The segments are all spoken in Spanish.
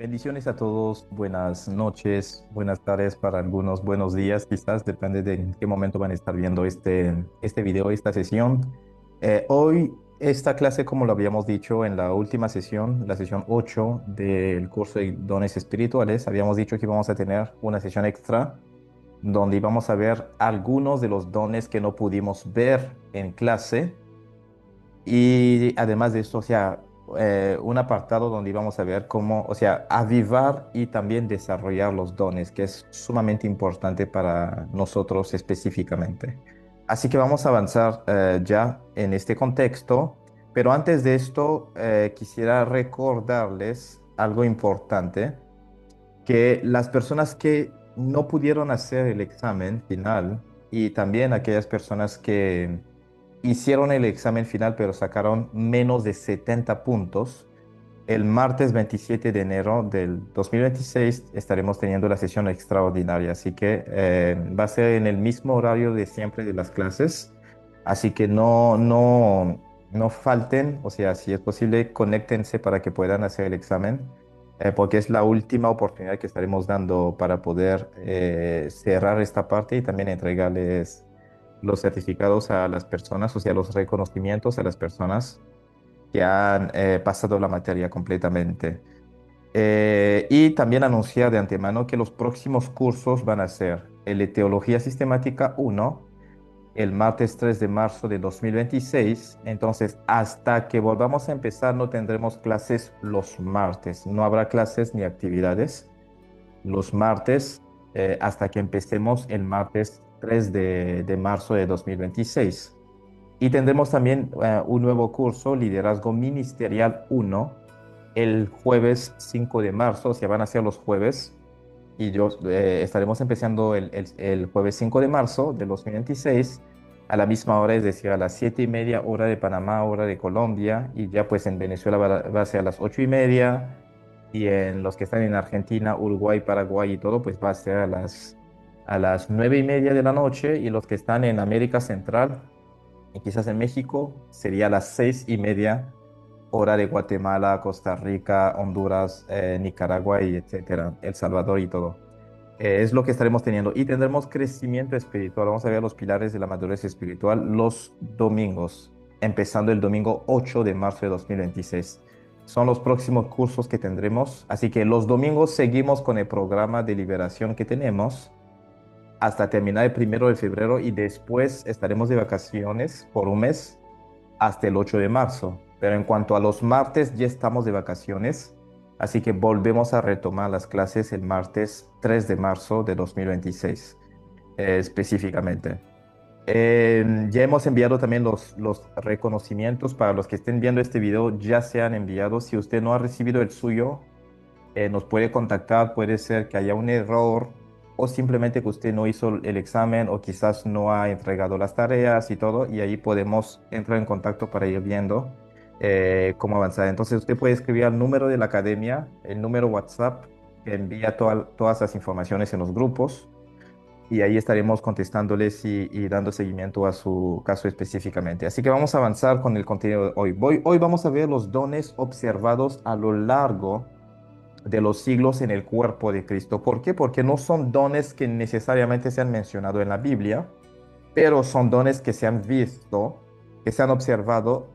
Bendiciones a todos, buenas noches, buenas tardes para algunos, buenos días, quizás depende de en qué momento van a estar viendo este video, esta sesión. Hoy, esta clase, como lo habíamos dicho en la última sesión, la sesión 8 del curso de dones espirituales, habíamos dicho que íbamos a tener una sesión extra donde íbamos a ver algunos de los dones que no pudimos ver en clase y además de esto, o sea, un apartado donde íbamos a ver cómo, o sea, avivar y también desarrollar los dones, que es sumamente importante para nosotros específicamente. Así que vamos a avanzar ya en este contexto, pero antes de esto, quisiera recordarles algo importante, que las personas que no pudieron hacer el examen final y también aquellas personas que hicieron el examen final, pero sacaron menos de 70 puntos. El martes 27 de enero del 2026 estaremos teniendo la sesión extraordinaria, así que va a ser en el mismo horario de siempre de las clases, así que no falten, o sea, si es posible, conéctense para que puedan hacer el examen, porque es la última oportunidad que estaremos dando para poder cerrar esta parte y también entregarles los certificados a las personas, o sea, los reconocimientos a las personas que han pasado la materia completamente. Y también anunciar de antemano que los próximos cursos van a ser el de Teología Sistemática 1, el martes 3 de marzo de 2026. Entonces, hasta que volvamos a empezar, no tendremos clases los martes. No habrá clases ni actividades los martes hasta que empecemos el martes 3 de marzo de 2026. Y tendremos también un nuevo curso, Liderazgo Ministerial 1, el jueves 5 de marzo, o sea, van a ser los jueves, y yo estaremos empezando el jueves 5 de marzo de 2026 a la misma hora, es decir, a las 7:30 hora de Panamá, hora de Colombia, y ya pues en Venezuela va a ser a las 8:30, y en los que están en Argentina, Uruguay, Paraguay y todo, pues va a ser a las 9:30 de la noche, y los que están en América Central y quizás en México sería a las 6:30 hora de Guatemala, Costa Rica, Honduras, Nicaragua y etcétera, El Salvador y todo. Es lo que estaremos teniendo y tendremos crecimiento espiritual. Vamos a ver los pilares de la madurez espiritual los domingos, empezando el domingo 8 de marzo de 2026. Son los próximos cursos que tendremos, así que los domingos seguimos con el programa de liberación que tenemos hasta terminar el 1 de febrero, y después estaremos de vacaciones por un mes hasta el 8 de marzo. Pero en cuanto a los martes, ya estamos de vacaciones, así que volvemos a retomar las clases el martes 3 de marzo de 2026, específicamente. Ya hemos enviado también los reconocimientos para los que estén viendo este video, ya se han enviado. Si usted no ha recibido el suyo, nos puede contactar, puede ser que haya un error o simplemente que usted no hizo el examen o quizás no ha entregado las tareas y todo, y ahí podemos entrar en contacto para ir viendo cómo avanzar. Entonces usted puede escribir al número de la academia, el número WhatsApp que envía todas las informaciones en los grupos, y ahí estaremos contestándoles y dando seguimiento a su caso específicamente. Así que vamos a avanzar con el contenido de hoy. Hoy vamos a ver los dones observados a lo largo de los siglos en el cuerpo de Cristo. ¿Por qué? Porque no son dones que necesariamente se han mencionado en la Biblia, pero son dones que se han visto, que se han observado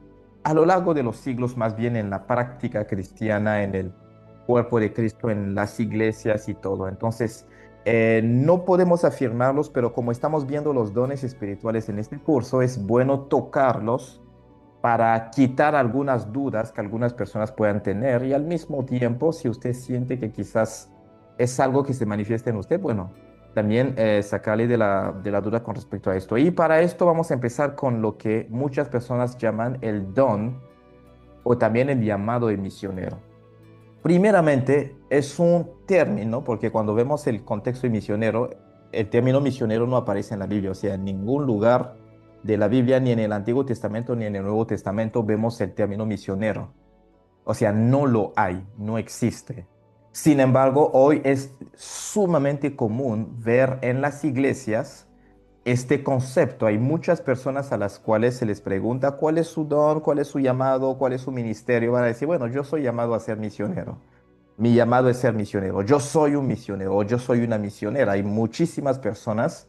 a lo largo de los siglos, más bien en la práctica cristiana, en el cuerpo de Cristo, en las iglesias y todo. Entonces, no podemos afirmarlos, pero como estamos viendo los dones espirituales en este curso, es bueno tocarlos para quitar algunas dudas que algunas personas puedan tener, y al mismo tiempo, si usted siente que quizás es algo que se manifiesta en usted, bueno, también sacarle de la duda con respecto a esto. Y para esto vamos a empezar con lo que muchas personas llaman el don o también el llamado de misionero. Primeramente, es un término, porque cuando vemos el contexto de misionero, el término misionero no aparece en la Biblia, o sea, en ningún lugar de la Biblia, ni en el Antiguo Testamento, ni en el Nuevo Testamento, vemos el término misionero. O sea, no lo hay, no existe. Sin embargo, hoy es sumamente común ver en las iglesias este concepto. Hay muchas personas a las cuales se les pregunta cuál es su don, cuál es su llamado, cuál es su ministerio. Van a decir, bueno, yo soy llamado a ser misionero. Mi llamado es ser misionero. Yo soy un misionero o yo soy una misionera. Hay muchísimas personas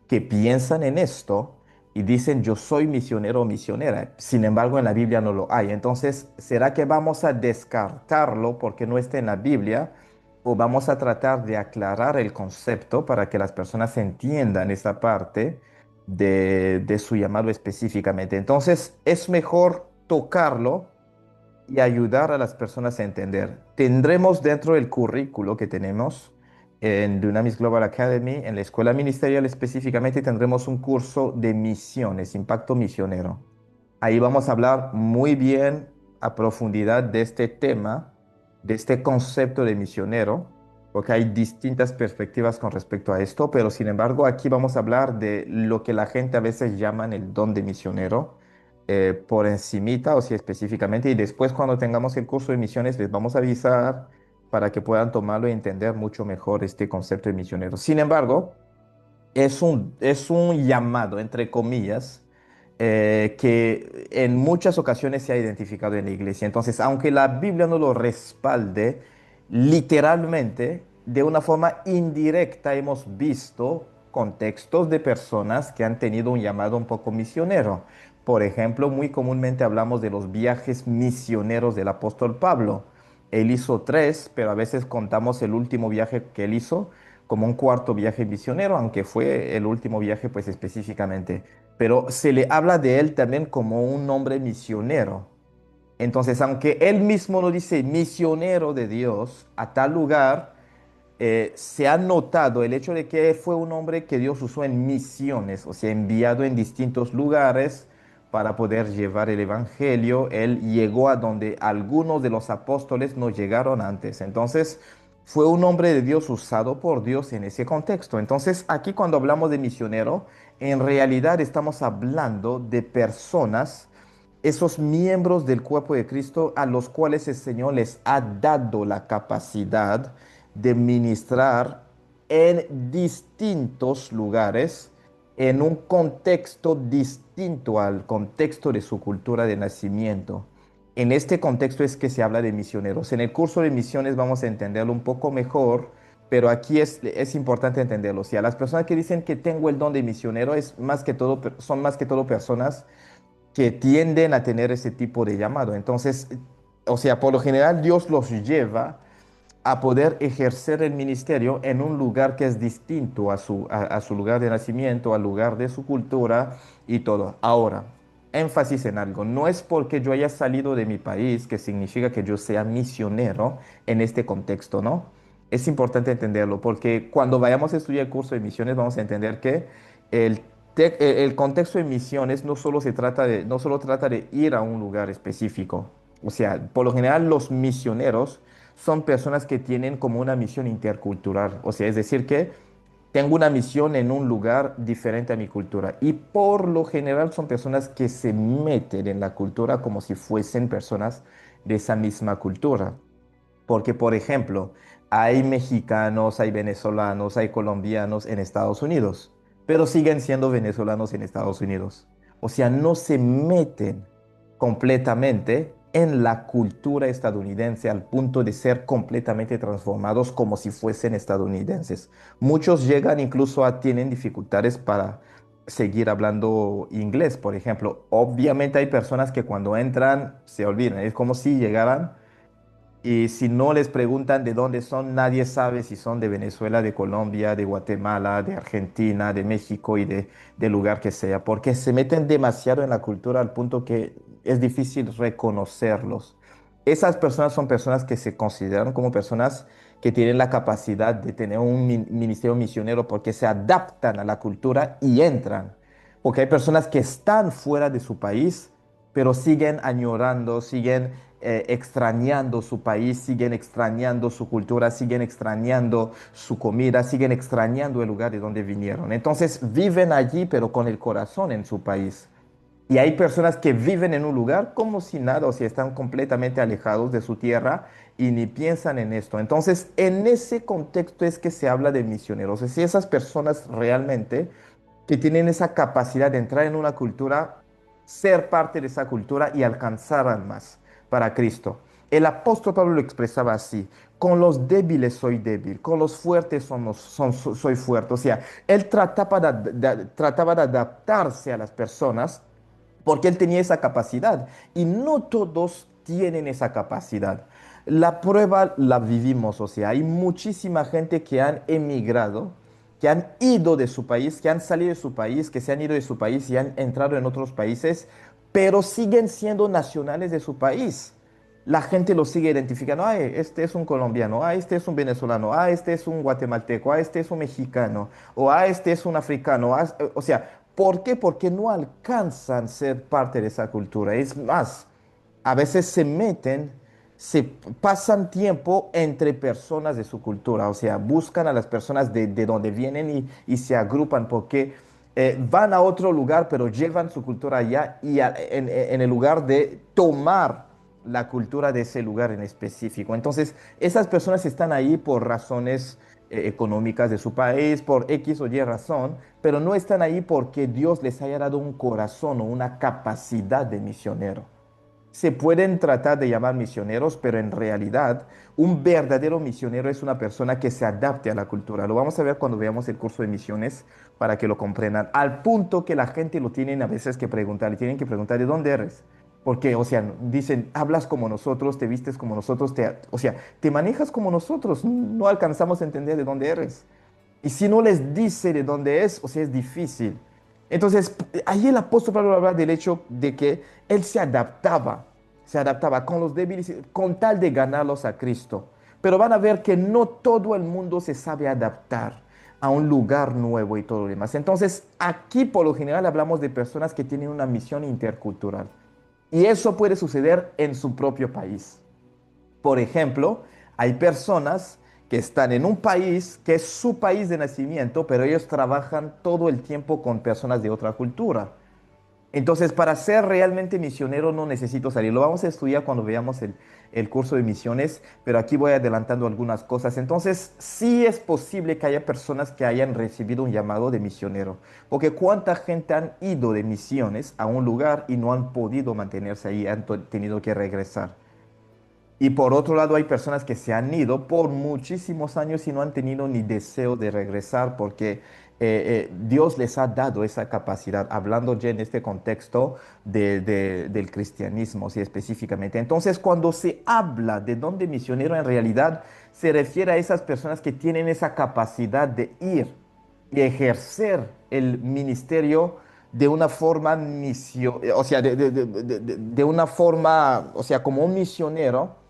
que piensan en esto y dicen yo soy misionero o misionera. Sin embargo, en la Biblia no lo hay. Entonces, ¿será que vamos a descartarlo porque no está en la Biblia? ¿O vamos a tratar de aclarar el concepto para que las personas entiendan esa parte de su llamado específicamente? Entonces, es mejor tocarlo y ayudar a las personas a entender. Tendremos dentro del currículo que tenemos en Dunamis Global Academy, en la escuela ministerial específicamente, tendremos un curso de misiones, impacto misionero. Ahí vamos a hablar muy bien a profundidad de este tema, de este concepto de misionero, porque hay distintas perspectivas con respecto a esto, pero sin embargo aquí vamos a hablar de lo que la gente a veces llaman el don de misionero, por encimita o si específicamente, y después cuando tengamos el curso de misiones les vamos a avisar para que puedan tomarlo y entender mucho mejor este concepto de misionero. Sin embargo, es un llamado, entre comillas, que en muchas ocasiones se ha identificado en la iglesia. Entonces, aunque la Biblia no lo respalde literalmente, de una forma indirecta hemos visto contextos de personas que han tenido un llamado un poco misionero. Por ejemplo, muy comúnmente hablamos de los viajes misioneros del apóstol Pablo. Él hizo tres, pero a veces contamos el último viaje que él hizo como un cuarto viaje misionero, aunque fue el último viaje pues específicamente. Pero se le habla de él también como un hombre misionero. Entonces, aunque él mismo no dice misionero de Dios a tal lugar, se ha notado el hecho de que fue un hombre que Dios usó en misiones, o sea, enviado en distintos lugares para poder llevar el evangelio. Él llegó a donde algunos de los apóstoles no llegaron antes. Entonces, fue un hombre de Dios usado por Dios en ese contexto. Entonces, aquí cuando hablamos de misionero, en realidad estamos hablando de personas, esos miembros del cuerpo de Cristo a los cuales el Señor les ha dado la capacidad de ministrar en distintos lugares, en un contexto distinto al contexto de su cultura de nacimiento. En este contexto es que se habla de misioneros. En el curso de misiones vamos a entenderlo un poco mejor, pero aquí es importante entenderlo. O sea, las personas que dicen que tengo el don de misionero es más que todo, son más que todo personas que tienden a tener ese tipo de llamado. Entonces, o sea, por lo general Dios los lleva a poder ejercer el ministerio en un lugar que es distinto a su lugar de nacimiento, al lugar de su cultura y todo. Ahora, énfasis en algo, no es porque yo haya salido de mi país que significa que yo sea misionero en este contexto, ¿no? Es importante entenderlo porque cuando vayamos a estudiar el curso de misiones vamos a entender que el, el contexto de misiones no solo se trata de, no solo trata de ir a un lugar específico. O sea, por lo general los misioneros son personas que tienen como una misión intercultural. O sea, es decir, que tengo una misión en un lugar diferente a mi cultura. Y por lo general son personas que se meten en la cultura como si fuesen personas de esa misma cultura. Porque, por ejemplo, hay mexicanos, hay venezolanos, hay colombianos en Estados Unidos, pero siguen siendo venezolanos en Estados Unidos. O sea, no se meten completamente en la cultura estadounidense al punto de ser completamente transformados como si fuesen estadounidenses. Muchos llegan incluso a tienen dificultades para seguir hablando inglés, por ejemplo. Obviamente hay personas que cuando entran se olvidan. Es como si llegaran y si no les preguntan de dónde son, nadie sabe si son de Venezuela, de Colombia, de Guatemala, de Argentina, de México y del lugar que sea, porque se meten demasiado en la cultura al punto que es difícil reconocerlos. Esas personas son personas que se consideran como personas que tienen la capacidad de tener un ministerio misionero porque se adaptan a la cultura y entran. Porque hay personas que están fuera de su país, pero siguen añorando, siguen extrañando su país, siguen extrañando su cultura, siguen extrañando su comida, siguen extrañando el lugar de donde vinieron. Entonces viven allí, pero con el corazón en su país. Y hay personas que viven en un lugar como si nada, o sea, están completamente alejados de su tierra y ni piensan en esto. Entonces, en ese contexto es que se habla de misioneros. Es decir, esas personas realmente que tienen esa capacidad de entrar en una cultura, ser parte de esa cultura y alcanzar almas para Cristo. El apóstol Pablo lo expresaba así: con los débiles soy débil, con los fuertes soy fuerte. O sea, él trataba de adaptarse a las personas porque él tenía esa capacidad y no todos tienen esa capacidad. La prueba la vivimos, o sea, hay muchísima gente que han emigrado, que han ido de su país, que han salido de su país, que se han ido de su país y han entrado en otros países, pero siguen siendo nacionales de su país. La gente lo sigue identificando: ah, este es un colombiano, ah, este es un venezolano, ah, este es un guatemalteco, ah, este es un mexicano, o ah, este es un africano. O sea, ¿por qué? Porque no alcanzan a ser parte de esa cultura. Es más, a veces se meten, se pasan tiempo entre personas de su cultura, o sea, buscan a las personas de donde vienen y se agrupan porque van a otro lugar, pero llevan su cultura allá y en el lugar de tomar la cultura de ese lugar en específico. Entonces, esas personas están ahí por razones económicas de su país, por X o Y razón, pero no están ahí porque Dios les haya dado un corazón o una capacidad de misionero. Se pueden tratar de llamar misioneros, pero en realidad un verdadero misionero es una persona que se adapte a la cultura. Lo vamos a ver cuando veamos el curso de misiones para que lo comprendan. Al punto que la gente lo tienen a veces que preguntar, le tienen que preguntar: ¿de dónde eres? Porque, o sea, dicen: hablas como nosotros, te vistes como nosotros, o sea, te manejas como nosotros. No alcanzamos a entender de dónde eres. Y si no les dice de dónde es, o sea, es difícil. Entonces, ahí el apóstol Pablo habla del hecho de que él se adaptaba con los débiles con tal de ganarlos a Cristo. Pero van a ver que no todo el mundo se sabe adaptar a un lugar nuevo y todo lo demás. Entonces, aquí por lo general hablamos de personas que tienen una misión intercultural. Y eso puede suceder en su propio país. Por ejemplo, hay personas que están en un país que es su país de nacimiento, pero ellos trabajan todo el tiempo con personas de otra cultura. Entonces, para ser realmente misionero no necesito salir. Lo vamos a estudiar cuando veamos el curso de misiones, pero aquí voy adelantando algunas cosas. Entonces, sí es posible que haya personas que hayan recibido un llamado de misionero, porque cuánta gente han ido de misiones a un lugar y no han podido mantenerse ahí, han tenido que regresar. Y por otro lado, hay personas que se han ido por muchísimos años y no han tenido ni deseo de regresar porque Dios les ha dado esa capacidad, hablando ya en este contexto del cristianismo, sí, específicamente. Entonces, cuando se habla de don de misionero, en realidad se refiere a esas personas que tienen esa capacidad de ir y ejercer el ministerio de una forma o sea, de una forma, o sea, como un misionero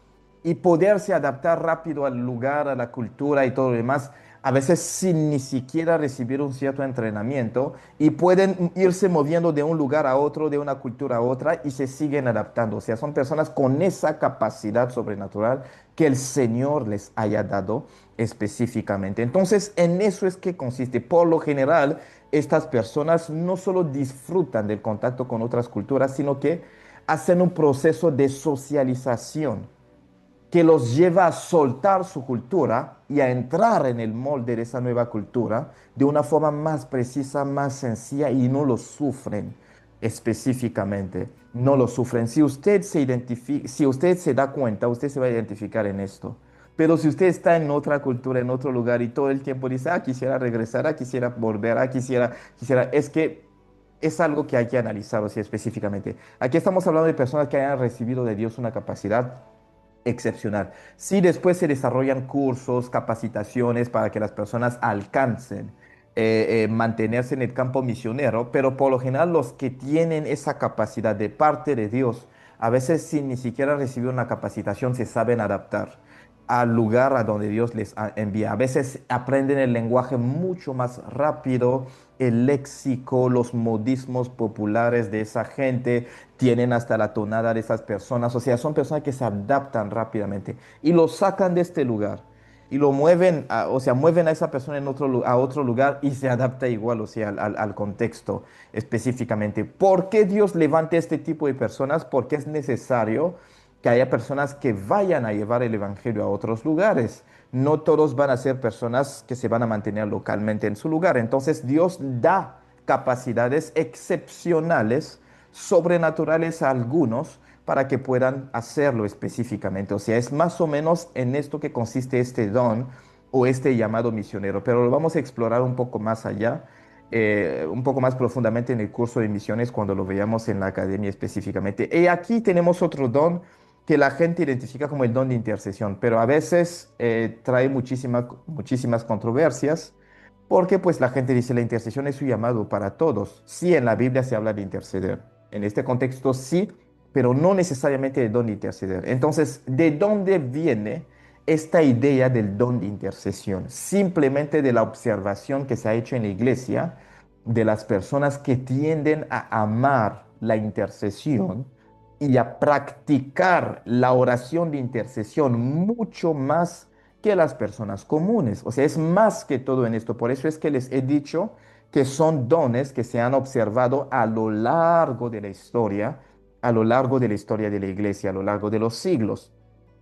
y poderse adaptar rápido al lugar, a la cultura y todo lo demás, a veces sin ni siquiera recibir un cierto entrenamiento y pueden irse moviendo de un lugar a otro, de una cultura a otra y se siguen adaptando. O sea, son personas con esa capacidad sobrenatural que el Señor les haya dado específicamente. Entonces, en eso es que consiste. Por lo general, estas personas no solo disfrutan del contacto con otras culturas, sino que hacen un proceso de socialización que los lleva a soltar su cultura y a entrar en el molde de esa nueva cultura de una forma más precisa, más sencilla y no lo sufren específicamente. No lo sufren. Si usted se identifica, si usted se da cuenta, usted se va a identificar en esto. Pero si usted está en otra cultura, en otro lugar y todo el tiempo dice: ah, quisiera regresar, ah, quisiera volver, ah, quisiera, es que es algo que hay que analizar, o sea, específicamente. Aquí estamos hablando de personas que hayan recibido de Dios una capacidad excepcional. Sí, después se desarrollan cursos, capacitaciones para que las personas alcancen mantenerse en el campo misionero, pero por lo general los que tienen esa capacidad de parte de Dios, a veces sin ni siquiera recibir una capacitación, se saben adaptar al lugar a donde Dios les envía. A veces aprenden el lenguaje mucho más rápido, el léxico, los modismos populares de esa gente, tienen hasta la tonada de esas personas. O sea, son personas que se adaptan rápidamente y lo sacan de este lugar y lo mueven, o sea, mueven a esa persona a otro lugar y se adapta igual, o sea, al contexto específicamente. ¿Por qué Dios levanta este tipo de personas? Porque es necesario que haya personas que vayan a llevar el evangelio a otros lugares. No todos van a ser personas que se van a mantener localmente en su lugar. Entonces Dios da capacidades excepcionales, sobrenaturales a algunos, para que puedan hacerlo específicamente. O sea, es más o menos en esto que consiste este don o este llamado misionero, pero lo vamos a explorar un poco más allá, un poco más profundamente en el curso de misiones cuando lo veamos en la academia específicamente. Y aquí tenemos otro don que la gente identifica como el don de intercesión, pero a veces trae muchísimas controversias. Porque pues la gente dice la intercesión es su llamado para todos. Sí, en la Biblia se habla de interceder. En este contexto sí, pero no necesariamente de don de interceder. Entonces, ¿de dónde viene esta idea del don de intercesión? Simplemente de la observación que se ha hecho en la iglesia de las personas que tienden a amar la intercesión y a practicar la oración de intercesión mucho más que las personas comunes. O sea, es más que todo en esto. Por eso es que les he dicho que son dones que se han observado a lo largo de la historia, a lo largo de la historia de la iglesia, a lo largo de los siglos.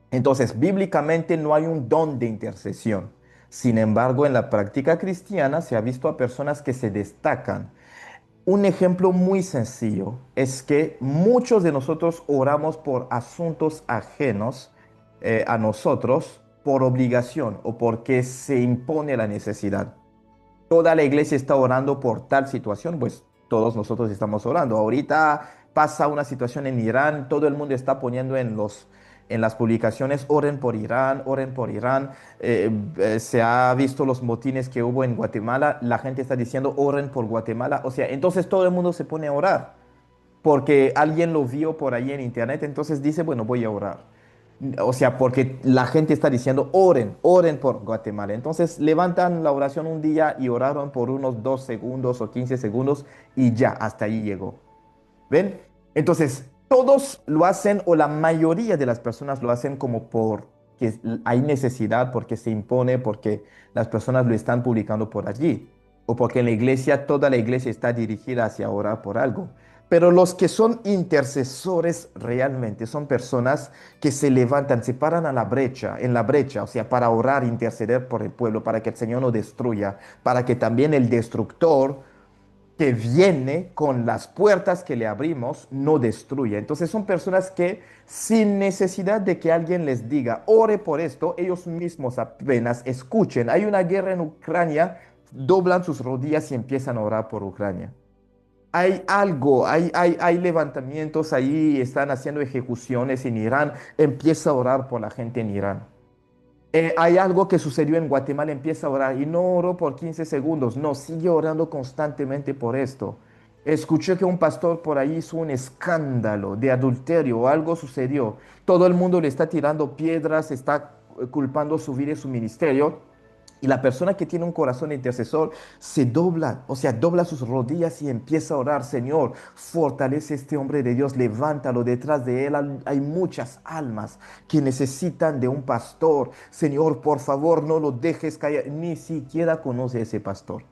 Entonces, bíblicamente no hay un don de intercesión. Sin embargo, en la práctica cristiana se ha visto a personas que se destacan. Un ejemplo muy sencillo es que muchos de nosotros oramos por asuntos ajenos a nosotros por obligación o porque se impone la necesidad. Toda la iglesia está orando por tal situación, pues todos nosotros estamos orando. Ahorita pasa una situación en Irán, todo el mundo está poniendo en las publicaciones, oren por Irán, oren por Irán. Se ha visto los motines que hubo en Guatemala, la gente está diciendo, oren por Guatemala. O sea, entonces todo el mundo se pone a orar porque alguien lo vio por ahí en internet, entonces dice, bueno, voy a orar. O sea, porque la gente está diciendo, oren, oren por Guatemala. Entonces levantan la oración un día y oraron por unos 2 segundos o 15 segundos y ya, hasta ahí llegó. ¿Ven? Entonces, todos lo hacen o la mayoría de las personas lo hacen como porque hay necesidad, porque se impone, porque las personas lo están publicando por allí, o porque en la iglesia, toda la iglesia está dirigida hacia orar por algo. Pero los que son intercesores realmente son personas que se levantan, se paran a la brecha, en la brecha, o sea, para orar, interceder por el pueblo, para que el Señor no destruya, para que también el destructor que viene con las puertas que le abrimos no destruye. Entonces son personas que sin necesidad de que alguien les diga, ore por esto, ellos mismos apenas escuchen. Hay una guerra en Ucrania, doblan sus rodillas y empiezan a orar por Ucrania. Hay algo, hay levantamientos ahí, están haciendo ejecuciones en Irán, empieza a orar por la gente en Irán. Hay algo que sucedió en Guatemala, empieza a orar y no oró por 15 segundos, no, sigue orando constantemente por esto. Escuché que un pastor por ahí hizo un escándalo de adulterio o algo sucedió. Todo el mundo le está tirando piedras, está culpando su vida y su ministerio. Y la persona que tiene un corazón de intercesor se dobla, o sea, dobla sus rodillas y empieza a orar, Señor, fortalece a este hombre de Dios, levántalo, detrás de él hay muchas almas que necesitan de un pastor. Señor, por favor, no lo dejes caer, ni siquiera conoce a ese pastor.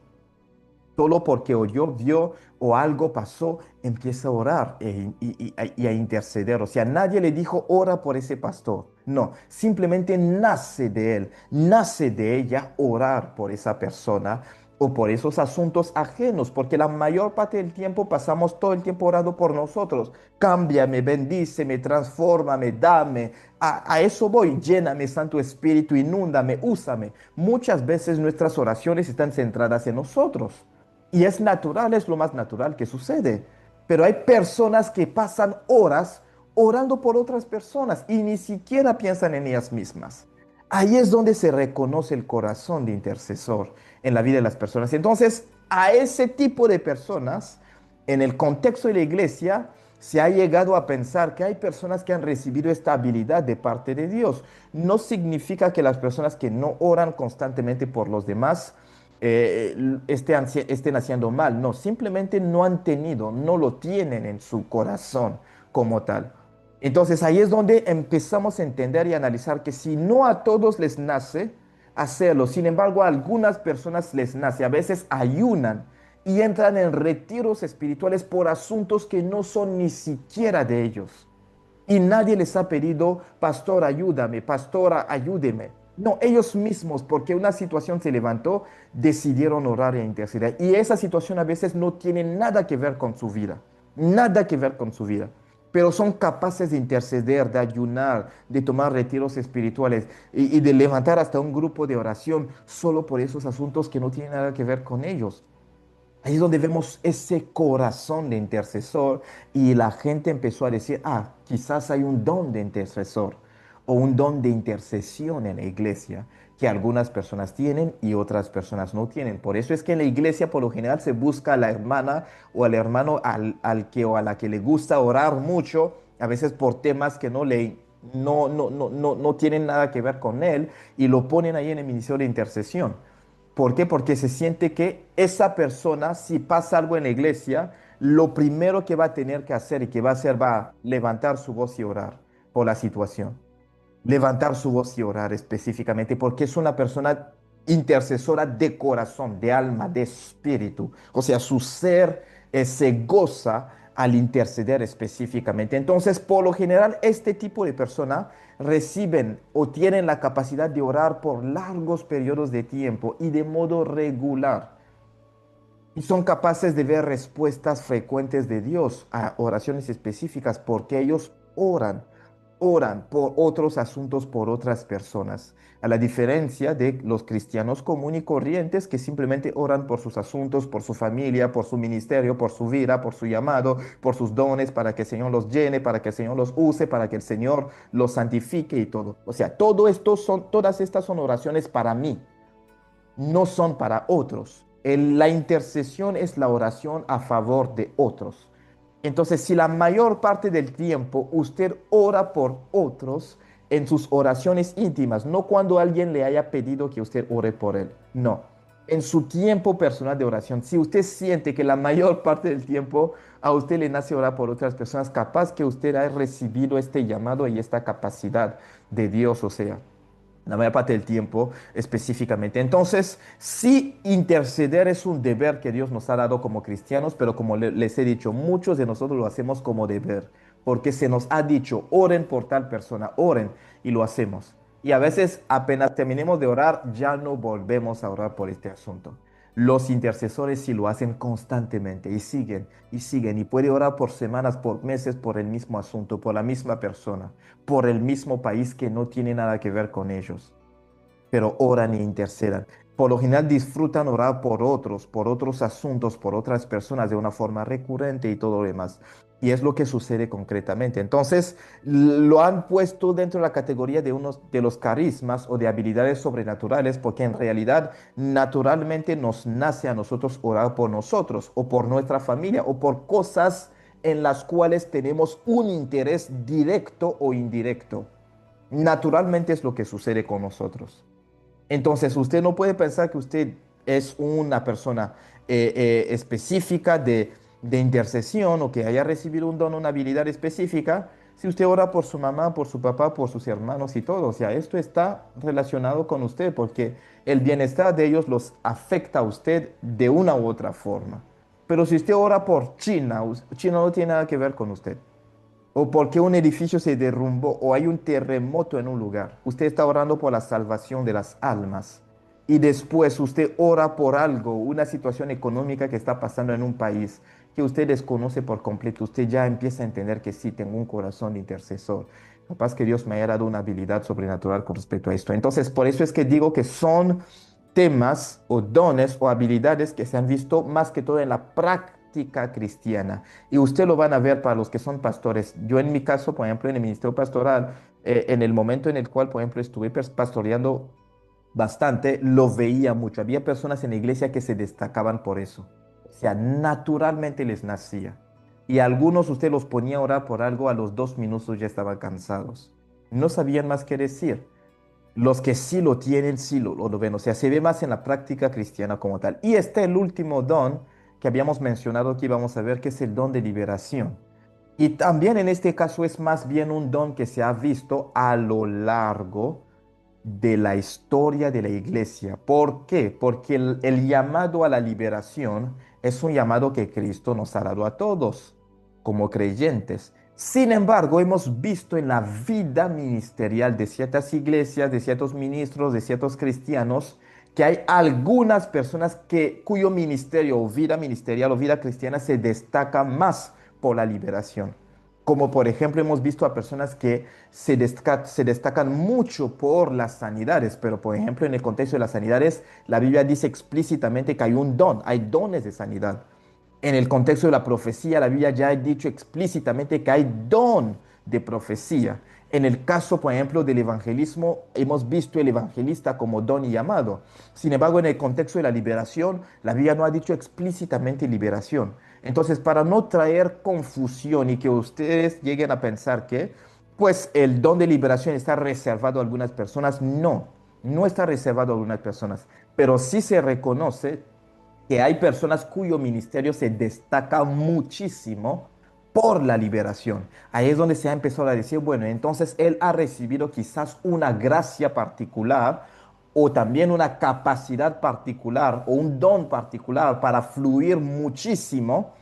Solo porque oyó, vio o algo pasó, empieza a orar y a interceder. O sea, nadie le dijo, ora por ese pastor. No, simplemente nace de él, nace de ella orar por esa persona o por esos asuntos ajenos, porque la mayor parte del tiempo pasamos todo el tiempo orando por nosotros. Cámbiame, bendíceme, transfórmame, dame. A eso voy, lléname, Santo Espíritu, inúndame, úsame. Muchas veces nuestras oraciones están centradas en nosotros. Y es natural, es lo más natural que sucede. Pero hay personas que pasan horas orando por otras personas y ni siquiera piensan en ellas mismas. Ahí es donde se reconoce el corazón de intercesor en la vida de las personas. Entonces, a ese tipo de personas, en el contexto de la iglesia, se ha llegado a pensar que hay personas que han recibido esta habilidad de parte de Dios. No significa que las personas que no oran constantemente por los demás estén haciendo mal. No, simplemente no han tenido, no lo tienen en su corazón como tal. Entonces ahí es donde empezamos a entender y analizar que si no a todos les nace hacerlo, sin embargo a algunas personas les nace, a veces ayunan y entran en retiros espirituales por asuntos que no son ni siquiera de ellos. Y nadie les ha pedido, pastor, ayúdame, pastora, ayúdeme. No, ellos mismos, porque una situación se levantó, decidieron orar e interceder. Y esa situación a veces no tiene nada que ver con su vida, nada que ver con su vida. pero son capaces de interceder, de ayunar, de tomar retiros espirituales y de levantar hasta un grupo de oración solo por esos asuntos que no tienen nada que ver con ellos. Ahí es donde vemos ese corazón de intercesor y la gente empezó a decir, ah, quizás hay un don de intercesor o un don de intercesión en la iglesia que algunas personas tienen y otras personas no tienen. Por eso es que en la iglesia por lo general se busca a la hermana o al hermano al que o a la que le gusta orar mucho, a veces por temas que no tienen nada que ver con él y lo ponen ahí en el ministerio de intercesión. ¿Por qué? Porque se siente que esa persona, si pasa algo en la iglesia, lo primero que va a tener que hacer y que va a hacer va a levantar su voz y orar por la situación. Levantar su voz y orar específicamente, porque es una persona intercesora de corazón, de alma, de espíritu. O sea, su ser se goza al interceder específicamente. Entonces, por lo general, este tipo de persona reciben o tienen la capacidad de orar por largos periodos de tiempo y de modo regular. Y son capaces de ver respuestas frecuentes de Dios a oraciones específicas porque ellos oran por otros asuntos, por otras personas. A la diferencia de los cristianos comunes y corrientes que simplemente oran por sus asuntos, por su familia, por su ministerio, por su vida, por su llamado, por sus dones, para que el Señor los llene, para que el Señor los use, para que el Señor los santifique y todo. O sea, todas estas son oraciones para mí, no son para otros. La intercesión es la oración a favor de otros. Entonces, si la mayor parte del tiempo usted ora por otros en sus oraciones íntimas, no cuando alguien le haya pedido que usted ore por él, no, en su tiempo personal de oración, si usted siente que la mayor parte del tiempo a usted le nace orar por otras personas, capaz que usted ha recibido este llamado y esta capacidad de Dios, o sea, la mayor parte del tiempo específicamente. Entonces, sí, interceder es un deber que Dios nos ha dado como cristianos, pero como les he dicho, muchos de nosotros lo hacemos como deber, porque se nos ha dicho, oren por tal persona, oren, y lo hacemos. Y a veces apenas terminemos de orar, ya no volvemos a orar por este asunto. Los intercesores sí lo hacen constantemente y siguen, y puede orar por semanas, por meses, por el mismo asunto, por la misma persona, por el mismo país que no tiene nada que ver con ellos, pero oran e intercedan. Por lo general disfrutan orar por otros asuntos, por otras personas de una forma recurrente y todo lo demás. Y es lo que sucede concretamente. Entonces, lo han puesto dentro de la categoría de unos de los carismas o de habilidades sobrenaturales, porque en realidad naturalmente nos nace a nosotros orar por nosotros o por nuestra familia o por cosas en las cuales tenemos un interés directo o indirecto. Naturalmente es lo que sucede con nosotros. Entonces, usted no puede pensar que usted es una persona específica de intercesión o que haya recibido un don, una habilidad específica, si usted ora por su mamá, por su papá, por sus hermanos y todo. O sea, esto está relacionado con usted porque el bienestar de ellos los afecta a usted de una u otra forma. Pero si usted ora por China, China no tiene nada que ver con usted o porque un edificio se derrumbó o hay un terremoto en un lugar. Usted está orando por la salvación de las almas. Y después usted ora por algo, una situación económica que está pasando en un país que usted desconoce por completo. Usted ya empieza a entender que sí, tengo un corazón de intercesor. Capaz que Dios me haya dado una habilidad sobrenatural con respecto a esto. Entonces, por eso es que digo que son temas o dones o habilidades que se han visto más que todo en la práctica cristiana. Y usted lo van a ver para los que son pastores. Yo en mi caso, por ejemplo, en el ministerio pastoral, en el momento en el cual, por ejemplo, estuve pastoreando bastante, lo veía mucho. Había personas en la iglesia que se destacaban por eso. O sea, naturalmente les nacía. Y a algunos usted los ponía a orar por algo, a los 2 minutos ya estaban cansados. No sabían más qué decir. Los que sí lo tienen, sí lo ven. O sea, se ve más en la práctica cristiana como tal. Y está el último don que habíamos mencionado que íbamos a ver, que es el don de liberación. Y también en este caso es más bien un don que se ha visto a lo largo de la historia de la iglesia. ¿Por qué? Porque el llamado a la liberación es un llamado que Cristo nos ha dado a todos como creyentes. Sin embargo, hemos visto en la vida ministerial de ciertas iglesias, de ciertos ministros, de ciertos cristianos, que hay algunas personas cuyo ministerio o vida ministerial o vida cristiana se destaca más por la liberación. Como por ejemplo hemos visto a personas que se destacan mucho por las sanidades, pero por ejemplo en el contexto de las sanidades, la Biblia dice explícitamente que hay un don, hay dones de sanidad. En el contexto de la profecía, la Biblia ya ha dicho explícitamente que hay don de profecía. En el caso, por ejemplo, del evangelismo, hemos visto el evangelista como don y llamado. Sin embargo, en el contexto de la liberación, la Biblia no ha dicho explícitamente liberación. Entonces, para no traer confusión y que ustedes lleguen a pensar que, pues, el don de liberación está reservado a algunas personas, no, no está reservado a algunas personas, pero sí se reconoce que hay personas cuyo ministerio se destaca muchísimo por la liberación. Ahí es donde se ha empezado a decir, bueno, entonces él ha recibido quizás una gracia particular o también una capacidad particular o un don particular para fluir muchísimo,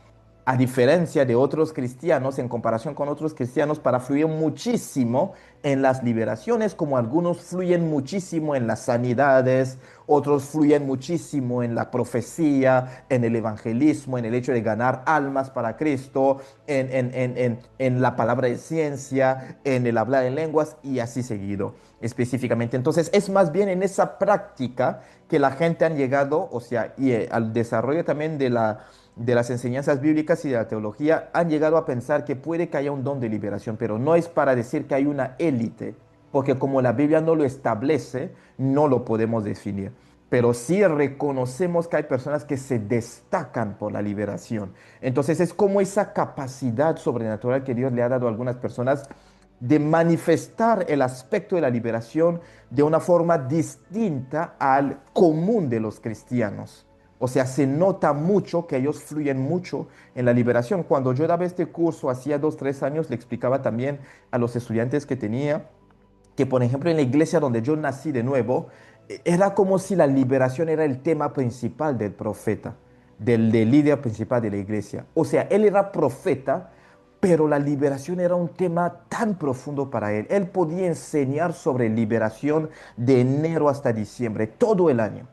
a diferencia de otros cristianos, en comparación con otros cristianos, para fluir muchísimo en las liberaciones, como algunos fluyen muchísimo en las sanidades, otros fluyen muchísimo en la profecía, en el evangelismo, en el hecho de ganar almas para Cristo, en la palabra de ciencia, en el hablar en lenguas y así seguido específicamente. Entonces, es más bien en esa práctica que la gente han llegado, o sea, y al desarrollo también de las enseñanzas bíblicas y de la teología, han llegado a pensar que puede que haya un don de liberación, pero no es para decir que hay una élite, porque como la Biblia no lo establece, no lo podemos definir. Pero sí reconocemos que hay personas que se destacan por la liberación. Entonces es como esa capacidad sobrenatural que Dios le ha dado a algunas personas de manifestar el aspecto de la liberación de una forma distinta al común de los cristianos. O sea, se nota mucho que ellos fluyen mucho en la liberación. Cuando yo daba este curso hacía 2, 3 años, le explicaba también a los estudiantes que tenía que, por ejemplo, en la iglesia donde yo nací de nuevo, era como si la liberación era el tema principal del profeta, del líder principal de la iglesia. O sea, él era profeta, pero la liberación era un tema tan profundo para él. Él podía enseñar sobre liberación de enero hasta diciembre, todo el año,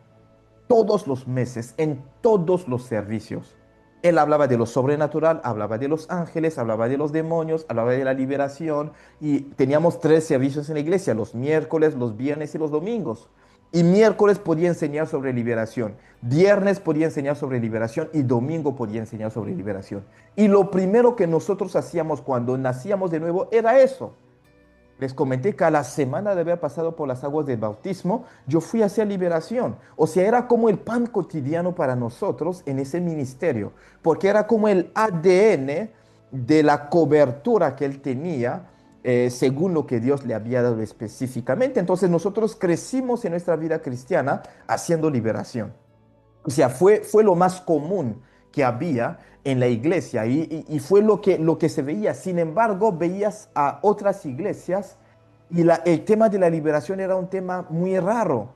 todos los meses, en todos los servicios. Él hablaba de lo sobrenatural, hablaba de los ángeles, hablaba de los demonios, hablaba de la liberación y teníamos 3 servicios en la iglesia, los miércoles, los viernes y los domingos. Y miércoles podía enseñar sobre liberación, viernes podía enseñar sobre liberación y domingo podía enseñar sobre liberación. Y lo primero que nosotros hacíamos cuando nacíamos de nuevo era eso. Les comenté que a la semana de haber pasado por las aguas del bautismo, yo fui hacia liberación. O sea, era como el pan cotidiano para nosotros en ese ministerio, porque era como el ADN de la cobertura que él tenía, según lo que Dios le había dado específicamente. Entonces nosotros crecimos en nuestra vida cristiana haciendo liberación. O sea, fue lo más común que había en la iglesia y fue lo que se veía. Sin embargo, veías a otras iglesias y el tema de la liberación era un tema muy raro.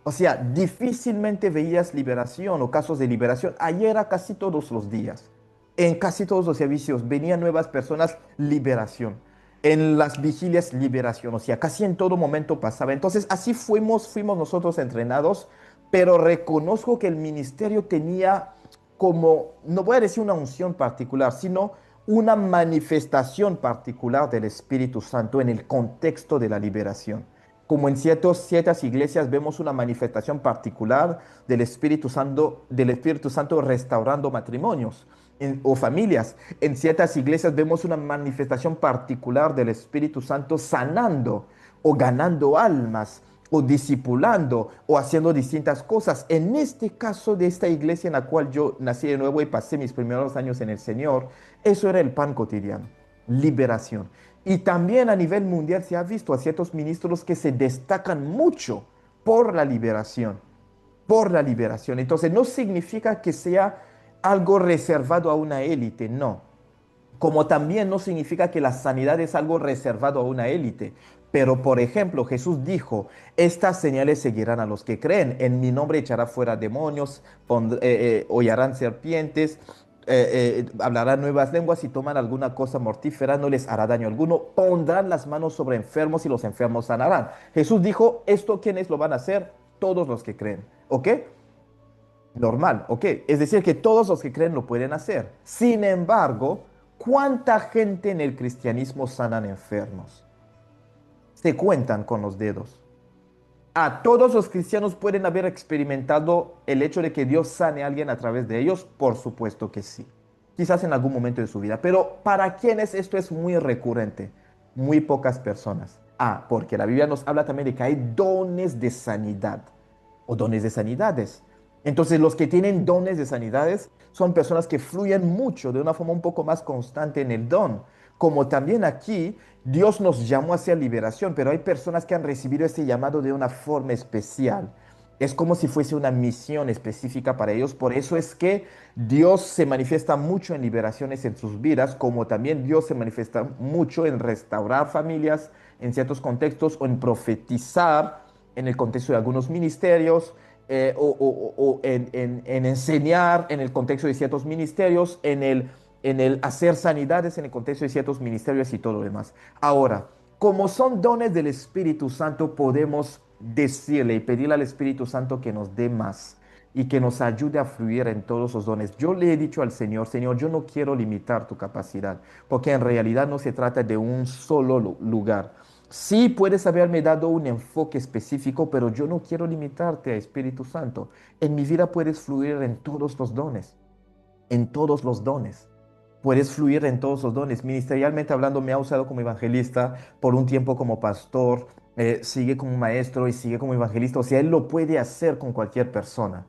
O sea, difícilmente veías liberación o casos de liberación. Ayer era casi todos los días. En casi todos los servicios venían nuevas personas, liberación. En las vigilias, liberación. O sea, casi en todo momento pasaba. Entonces, así fuimos nosotros entrenados, pero reconozco que el ministerio tenía como, no voy a decir una unción particular, sino una manifestación particular del Espíritu Santo en el contexto de la liberación. Como en ciertas iglesias vemos una manifestación particular del Espíritu Santo restaurando matrimonios o familias. En ciertas iglesias vemos una manifestación particular del Espíritu Santo sanando o ganando almas o discipulando o haciendo distintas cosas. En este caso de esta iglesia en la cual yo nací de nuevo y pasé mis primeros años en el Señor, eso era el pan cotidiano, liberación. Y también a nivel mundial se ha visto a ciertos ministros que se destacan mucho por la liberación, por la liberación. Entonces no significa que sea algo reservado a una élite, no. Como también no significa que la sanidad es algo reservado a una élite. Pero, por ejemplo, Jesús dijo, estas señales seguirán a los que creen. En mi nombre echará fuera demonios, hollarán serpientes, hablarán nuevas lenguas y toman alguna cosa mortífera, no les hará daño alguno. Pondrán las manos sobre enfermos y los enfermos sanarán. Jesús dijo, ¿esto quiénes lo van a hacer? Todos los que creen. ¿Ok? Normal, ¿ok? Es decir, que todos los que creen lo pueden hacer. Sin embargo, ¿Cuánta gente en el cristianismo sanan enfermos? Se cuentan con los dedos. ¿A todos los cristianos pueden haber experimentado el hecho de que Dios sane a alguien a través de ellos? Por supuesto que sí. Quizás en algún momento de su vida. Pero ¿para quiénes esto es muy recurrente? Muy pocas personas. Porque la Biblia nos habla también de que hay dones de sanidad o dones de sanidades. Entonces, los que tienen dones de sanidades son personas que fluyen mucho, de una forma un poco más constante en el don. Como también aquí, Dios nos llamó hacia liberación, pero hay personas que han recibido este llamado de una forma especial. Es como si fuese una misión específica para ellos. Por eso es que Dios se manifiesta mucho en liberaciones en sus vidas, como también Dios se manifiesta mucho en restaurar familias en ciertos contextos o en profetizar en el contexto de algunos ministerios, o en enseñar en el contexto de ciertos ministerios, en el hacer sanidades en el contexto de ciertos ministerios y todo lo demás. Ahora, como son dones del Espíritu Santo, podemos decirle y pedirle al Espíritu Santo que nos dé más y que nos ayude a fluir en todos los dones. Yo le he dicho al Señor, Señor, yo no quiero limitar tu capacidad, porque en realidad no se trata de un solo lugar. Sí puedes haberme dado un enfoque específico, pero yo no quiero limitarte, Espíritu Santo. En mi vida puedes fluir en todos los dones, en todos los dones. Puedes fluir en todos los dones. Ministerialmente hablando, me ha usado como evangelista, por un tiempo como pastor, sigue como maestro y sigue como evangelista. O sea, Él lo puede hacer con cualquier persona.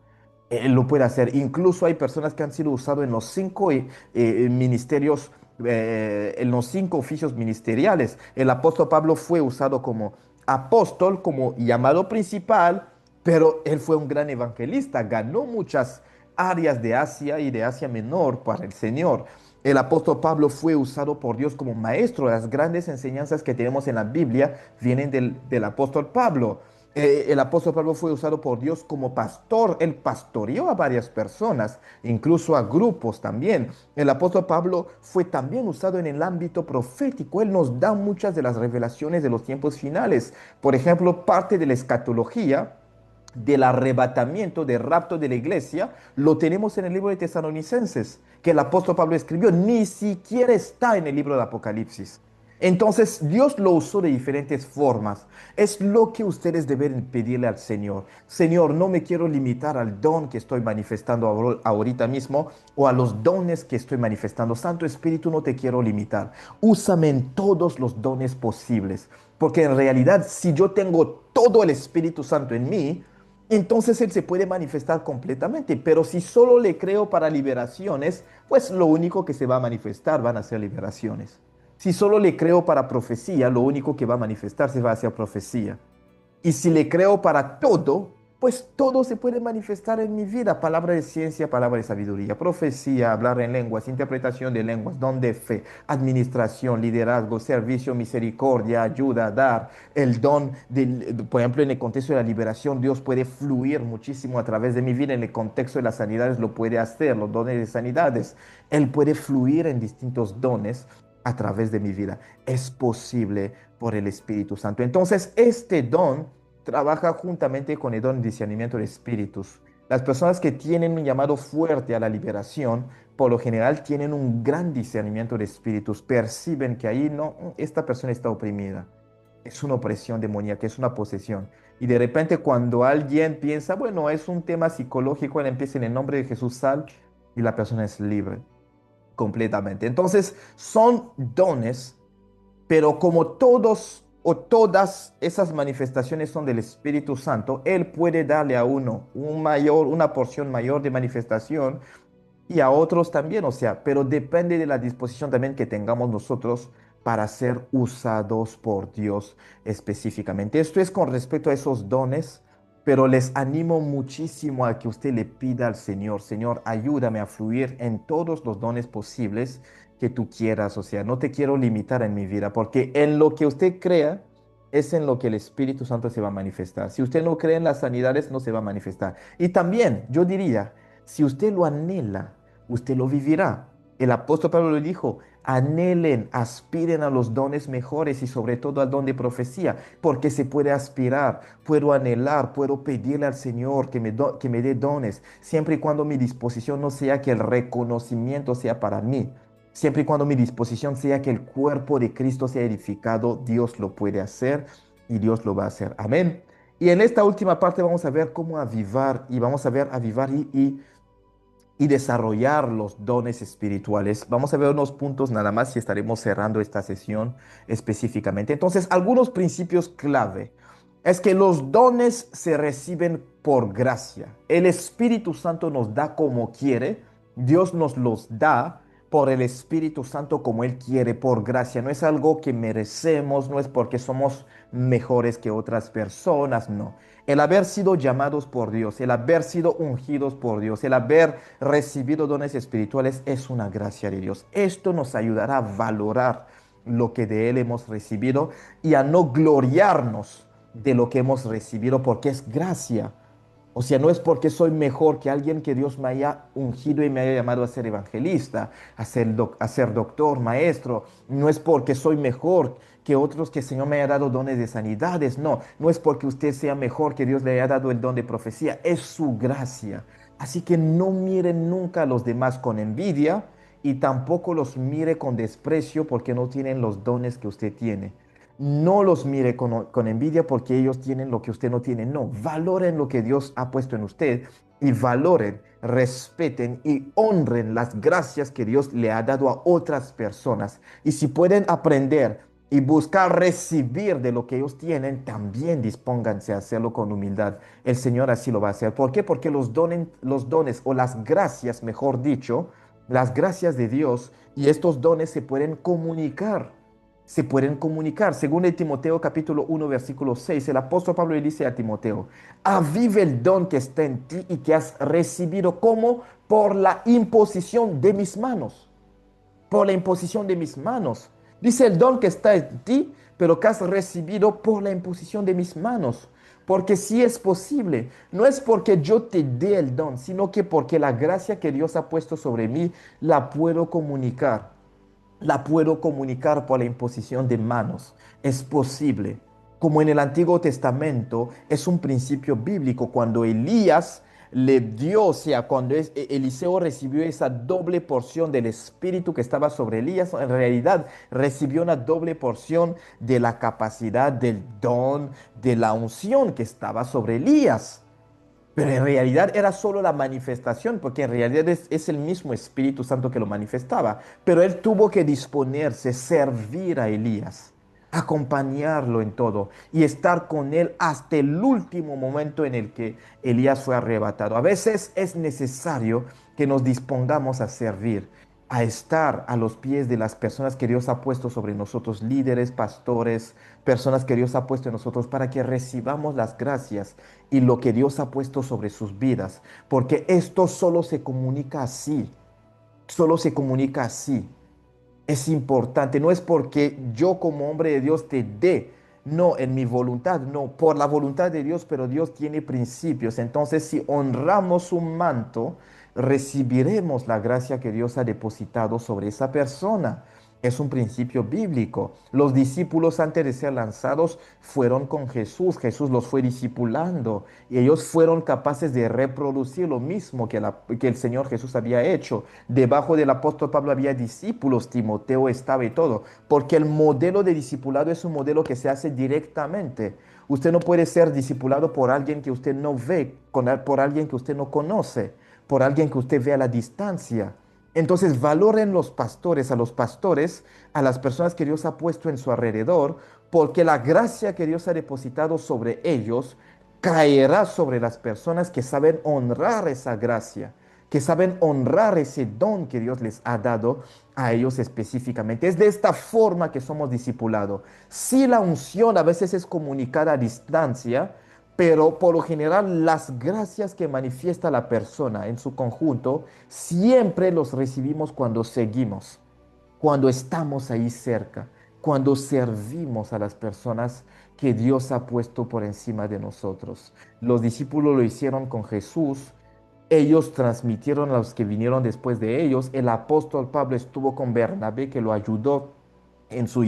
Él lo puede hacer. Incluso hay personas que han sido usados en los cinco ministerios, en los cinco oficios ministeriales. El apóstol Pablo fue usado como apóstol, como llamado principal, pero él fue un gran evangelista. Ganó muchas áreas de Asia y de Asia Menor para el Señor. El apóstol Pablo fue usado por Dios como maestro. Las grandes enseñanzas que tenemos en la Biblia vienen del apóstol Pablo. El apóstol Pablo fue usado por Dios como pastor. Él pastoreó a varias personas, incluso a grupos también. El apóstol Pablo fue también usado en el ámbito profético. Él nos da muchas de las revelaciones de los tiempos finales. Por ejemplo, parte de la escatología del arrebatamiento, del rapto de la iglesia, lo tenemos en el libro de Tesalonicenses, que el apóstol Pablo escribió. Ni siquiera está en el libro de Apocalipsis. Entonces, Dios lo usó de diferentes formas. Es lo que ustedes deben pedirle al Señor. Señor, no me quiero limitar al don que estoy manifestando ahorita mismo o a los dones que estoy manifestando. Santo Espíritu, no te quiero limitar. Úsame en todos los dones posibles. Porque en realidad, si yo tengo todo el Espíritu Santo en mí, entonces Él se puede manifestar completamente. Pero si solo le creo para liberaciones, pues lo único que se va a manifestar van a ser liberaciones. Si solo le creo para profecía, lo único que va a manifestarse va a ser profecía. Y si le creo para todo, pues todo se puede manifestar en mi vida. Palabra de ciencia, palabra de sabiduría, profecía, hablar en lenguas, interpretación de lenguas, don de fe, administración, liderazgo, servicio, misericordia, ayuda, dar. El don, por ejemplo, en el contexto de la liberación, Dios puede fluir muchísimo a través de mi vida. En el contexto de las sanidades lo puede hacer, los dones de sanidades. Él puede fluir en distintos dones a través de mi vida. Es posible por el Espíritu Santo. Entonces, este don trabaja juntamente con el don de discernimiento de espíritus. Las personas que tienen un llamado fuerte a la liberación, por lo general tienen un gran discernimiento de espíritus, perciben que ahí no, esta persona está oprimida. Es una opresión demoníaca, es una posesión. Y de repente cuando alguien piensa, bueno, es un tema psicológico, él empieza en el nombre de Jesús, sal, y la persona es libre completamente. Entonces, son dones, pero como todos o todas esas manifestaciones son del Espíritu Santo, Él puede darle a uno una porción mayor de manifestación y a otros también, o sea, pero depende de la disposición también que tengamos nosotros para ser usados por Dios específicamente. Esto es con respecto a esos dones, pero les animo muchísimo a que usted le pida al Señor, Señor, ayúdame a fluir en todos los dones posibles que tú quieras, o sea, no te quiero limitar en mi vida, porque en lo que usted crea es en lo que el Espíritu Santo se va a manifestar. Si usted no cree en las sanidades, no se va a manifestar. Y también, yo diría, si usted lo anhela, usted lo vivirá. El apóstol Pablo le dijo, anhelen, aspiren a los dones mejores y sobre todo al don de profecía, porque se puede aspirar, puedo anhelar, puedo pedirle al Señor que me dé dones, siempre y cuando mi disposición no sea que el reconocimiento sea para mí, Siempre y cuando mi disposición sea que el cuerpo de Cristo sea edificado, Dios lo puede hacer y Dios lo va a hacer. Amén. Y en esta última parte vamos a ver cómo avivar y vamos a ver avivar y desarrollar los dones espirituales. Vamos a ver unos puntos nada más y estaremos cerrando esta sesión específicamente. Entonces, algunos principios clave es que los dones se reciben por gracia. El Espíritu Santo nos da como quiere. Dios nos los da por el Espíritu Santo como Él quiere, por gracia. No es algo que merecemos, no es porque somos mejores que otras personas, no. El haber sido llamados por Dios, el haber sido ungidos por Dios, el haber recibido dones espirituales es una gracia de Dios. Esto nos ayudará a valorar lo que de Él hemos recibido y a no gloriarnos de lo que hemos recibido porque es gracia. O sea, no es porque soy mejor que alguien que Dios me haya ungido y me haya llamado a ser evangelista, a ser doctor, maestro. No es porque soy mejor que otros que el Señor me haya dado dones de sanidades. No, no es porque usted sea mejor que Dios le haya dado el don de profecía. Es su gracia. Así que no miren nunca a los demás con envidia y tampoco los mire con desprecio porque no tienen los dones que usted tiene. No los mire con envidia porque ellos tienen lo que usted no tiene. No, valoren lo que Dios ha puesto en usted y valoren, respeten y honren las gracias que Dios le ha dado a otras personas. Y si pueden aprender y buscar recibir de lo que ellos tienen, también dispónganse a hacerlo con humildad. El Señor así lo va a hacer. ¿Por qué? Porque los dones o las gracias, mejor dicho, las gracias de Dios y estos dones se pueden comunicar. Según el Timoteo capítulo 1, versículo 6, el apóstol Pablo le dice a Timoteo, aviva el don que está en ti y que has recibido como por la imposición de mis manos, por la imposición de mis manos. Dice el don que está en ti, pero que has recibido por la imposición de mis manos. Porque si es posible, no es porque yo te dé el don, sino que porque la gracia que Dios ha puesto sobre mí la puedo comunicar. La puedo comunicar por la imposición de manos. Es posible. Como en el Antiguo Testamento, es un principio bíblico. Cuando Elías le dio, o sea, cuando Eliseo recibió esa doble porción del espíritu que estaba sobre Elías, en realidad recibió una doble porción de la capacidad, del don, de la unción que estaba sobre Elías. Pero en realidad era solo la manifestación, porque en realidad es el mismo Espíritu Santo que lo manifestaba. Pero él tuvo que disponerse, servir a Elías, acompañarlo en todo y estar con él hasta el último momento en el que Elías fue arrebatado. A veces es necesario que nos dispongamos a servir, a estar a los pies de las personas que Dios ha puesto sobre nosotros, líderes, pastores, personas que Dios ha puesto en nosotros, para que recibamos las gracias y lo que Dios ha puesto sobre sus vidas, porque esto solo se comunica así, solo se comunica así. Es importante, no es porque yo como hombre de Dios te dé, no, en mi voluntad, no, por la voluntad de Dios, pero Dios tiene principios. Entonces, si honramos un manto, recibiremos la gracia que Dios ha depositado sobre esa persona. Es un principio bíblico. Los discípulos antes de ser lanzados fueron con Jesús. Jesús los fue discipulando y ellos fueron capaces de reproducir lo mismo que el Señor Jesús había hecho. Debajo del apóstol Pablo había discípulos, Timoteo estaba y todo, porque el modelo de discipulado es un modelo que se hace directamente. Usted no puede ser discipulado por alguien que usted no ve, por alguien que usted no conoce, por alguien que usted ve a la distancia. Entonces valoren los pastores, a los pastores, a las personas que Dios ha puesto en su alrededor, porque la gracia que Dios ha depositado sobre ellos caerá sobre las personas que saben honrar esa gracia, que saben honrar ese don que Dios les ha dado a ellos específicamente. Es de esta forma que somos discipulados. Si la unción a veces es comunicada a distancia, pero por lo general las gracias que manifiesta la persona en su conjunto siempre los recibimos cuando seguimos, cuando estamos ahí cerca, cuando servimos a las personas que Dios ha puesto por encima de nosotros. Los discípulos lo hicieron con Jesús. Ellos transmitieron a los que vinieron después de ellos. El apóstol Pablo estuvo con Bernabé, que lo ayudó en sus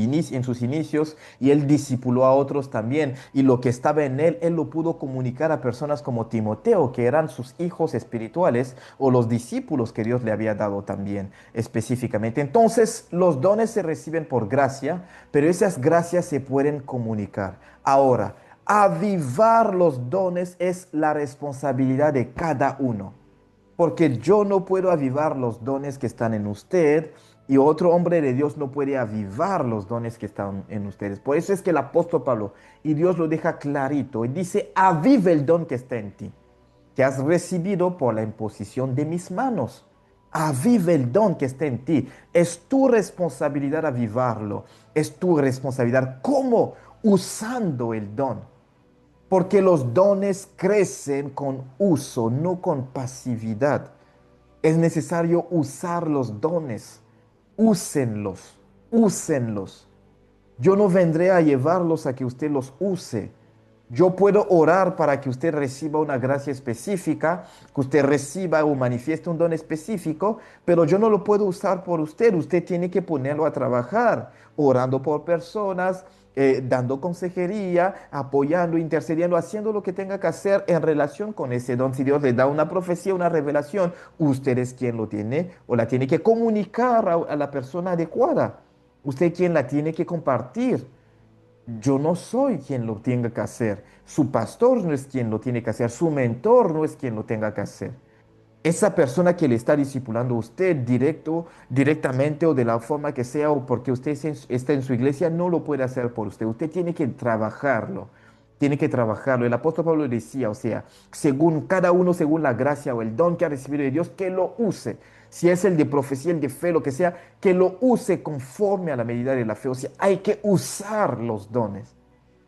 inicios, y él discipuló a otros también, y lo que estaba en él, él lo pudo comunicar a personas como Timoteo, que eran sus hijos espirituales o los discípulos que Dios le había dado también específicamente. Entonces, los dones se reciben por gracia, pero esas gracias se pueden comunicar. Ahora, avivar los dones es la responsabilidad de cada uno. Porque yo no puedo avivar los dones que están en usted y otro hombre de Dios no puede avivar los dones que están en ustedes. Por eso es que el apóstol Pablo, y Dios lo deja clarito, y dice, aviva el don que está en ti, que has recibido por la imposición de mis manos. Aviva el don que está en ti. Es tu responsabilidad avivarlo. Es tu responsabilidad. ¿Cómo? Usando el don. Porque los dones crecen con uso, no con pasividad. Es necesario usar los dones. Úsenlos, úsenlos. Yo no vendré a llevarlos a que usted los use. Yo puedo orar para que usted reciba una gracia específica, que usted reciba o manifieste un don específico, pero yo no lo puedo usar por usted. Usted tiene que ponerlo a trabajar, orando por personas, dando consejería, apoyando, intercediendo, haciendo lo que tenga que hacer en relación con ese don. Si Dios le da una profecía, una revelación, usted es quien lo tiene o la tiene que comunicar a la persona adecuada. Usted quien la tiene que compartir. Yo no soy quien lo tenga que hacer. Su pastor no es quien lo tiene que hacer. Su mentor no es quien lo tenga que hacer. Esa persona que le está discipulando a usted directamente o de la forma que sea o porque usted está en su iglesia, no lo puede hacer por usted. Usted tiene que trabajarlo. Tiene que trabajarlo. El apóstol Pablo decía, o sea, según cada uno, según la gracia o el don que ha recibido de Dios, que lo use. Si es el de profecía, el de fe, lo que sea, que lo use conforme a la medida de la fe. O sea, hay que usar los dones.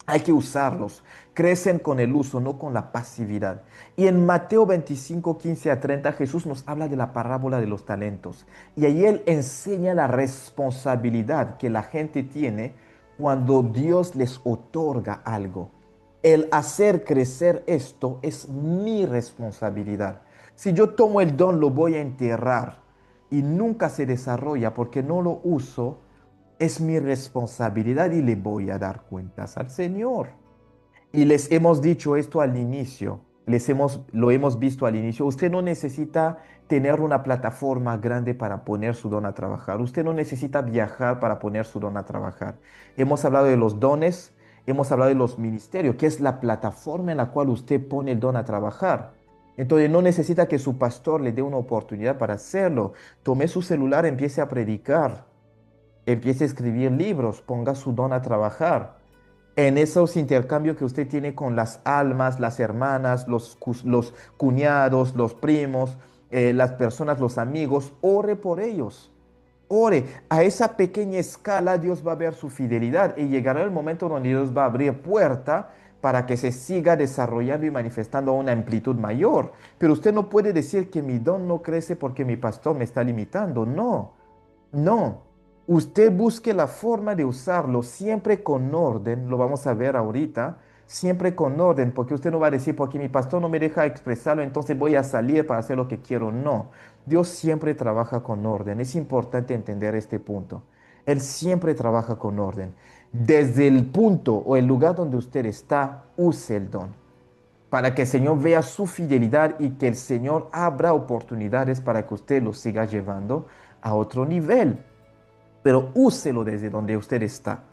Hay que usarlos. Crecen con el uso, no con la pasividad. Y en Mateo 25, 15 a 30, Jesús nos habla de la parábola de los talentos. Y ahí Él enseña la responsabilidad que la gente tiene cuando Dios les otorga algo. El hacer crecer esto es mi responsabilidad. Si yo tomo el don, lo voy a enterrar y nunca se desarrolla porque no lo uso, es mi responsabilidad y le voy a dar cuentas al Señor. Y les hemos dicho esto al inicio, lo hemos visto al inicio. Usted no necesita tener una plataforma grande para poner su don a trabajar. Usted no necesita viajar para poner su don a trabajar. Hemos hablado de los dones, hemos hablado de los ministerios, que es la plataforma en la cual usted pone el don a trabajar. Entonces no necesita que su pastor le dé una oportunidad para hacerlo. Tome su celular, empiece a predicar. Empiece a escribir libros, ponga su don a trabajar. En esos intercambios que usted tiene con las almas, las hermanas, los cuñados, los primos, las personas, los amigos, ore por ellos. Ore. A esa pequeña escala Dios va a ver su fidelidad y llegará el momento donde Dios va a abrir puerta para que se siga desarrollando y manifestando a una amplitud mayor. Pero usted no puede decir que mi don no crece porque mi pastor me está limitando. No. No, usted busque la forma de usarlo siempre con orden, lo vamos a ver ahorita, siempre con orden, porque usted no va a decir, porque mi pastor no me deja expresarlo, entonces voy a salir para hacer lo que quiero. No, Dios siempre trabaja con orden, es importante entender este punto. Él siempre trabaja con orden. Desde el punto o el lugar donde usted está, use el don para que el Señor vea su fidelidad y que el Señor abra oportunidades para que usted lo siga llevando a otro nivel. Pero úselo desde donde usted está.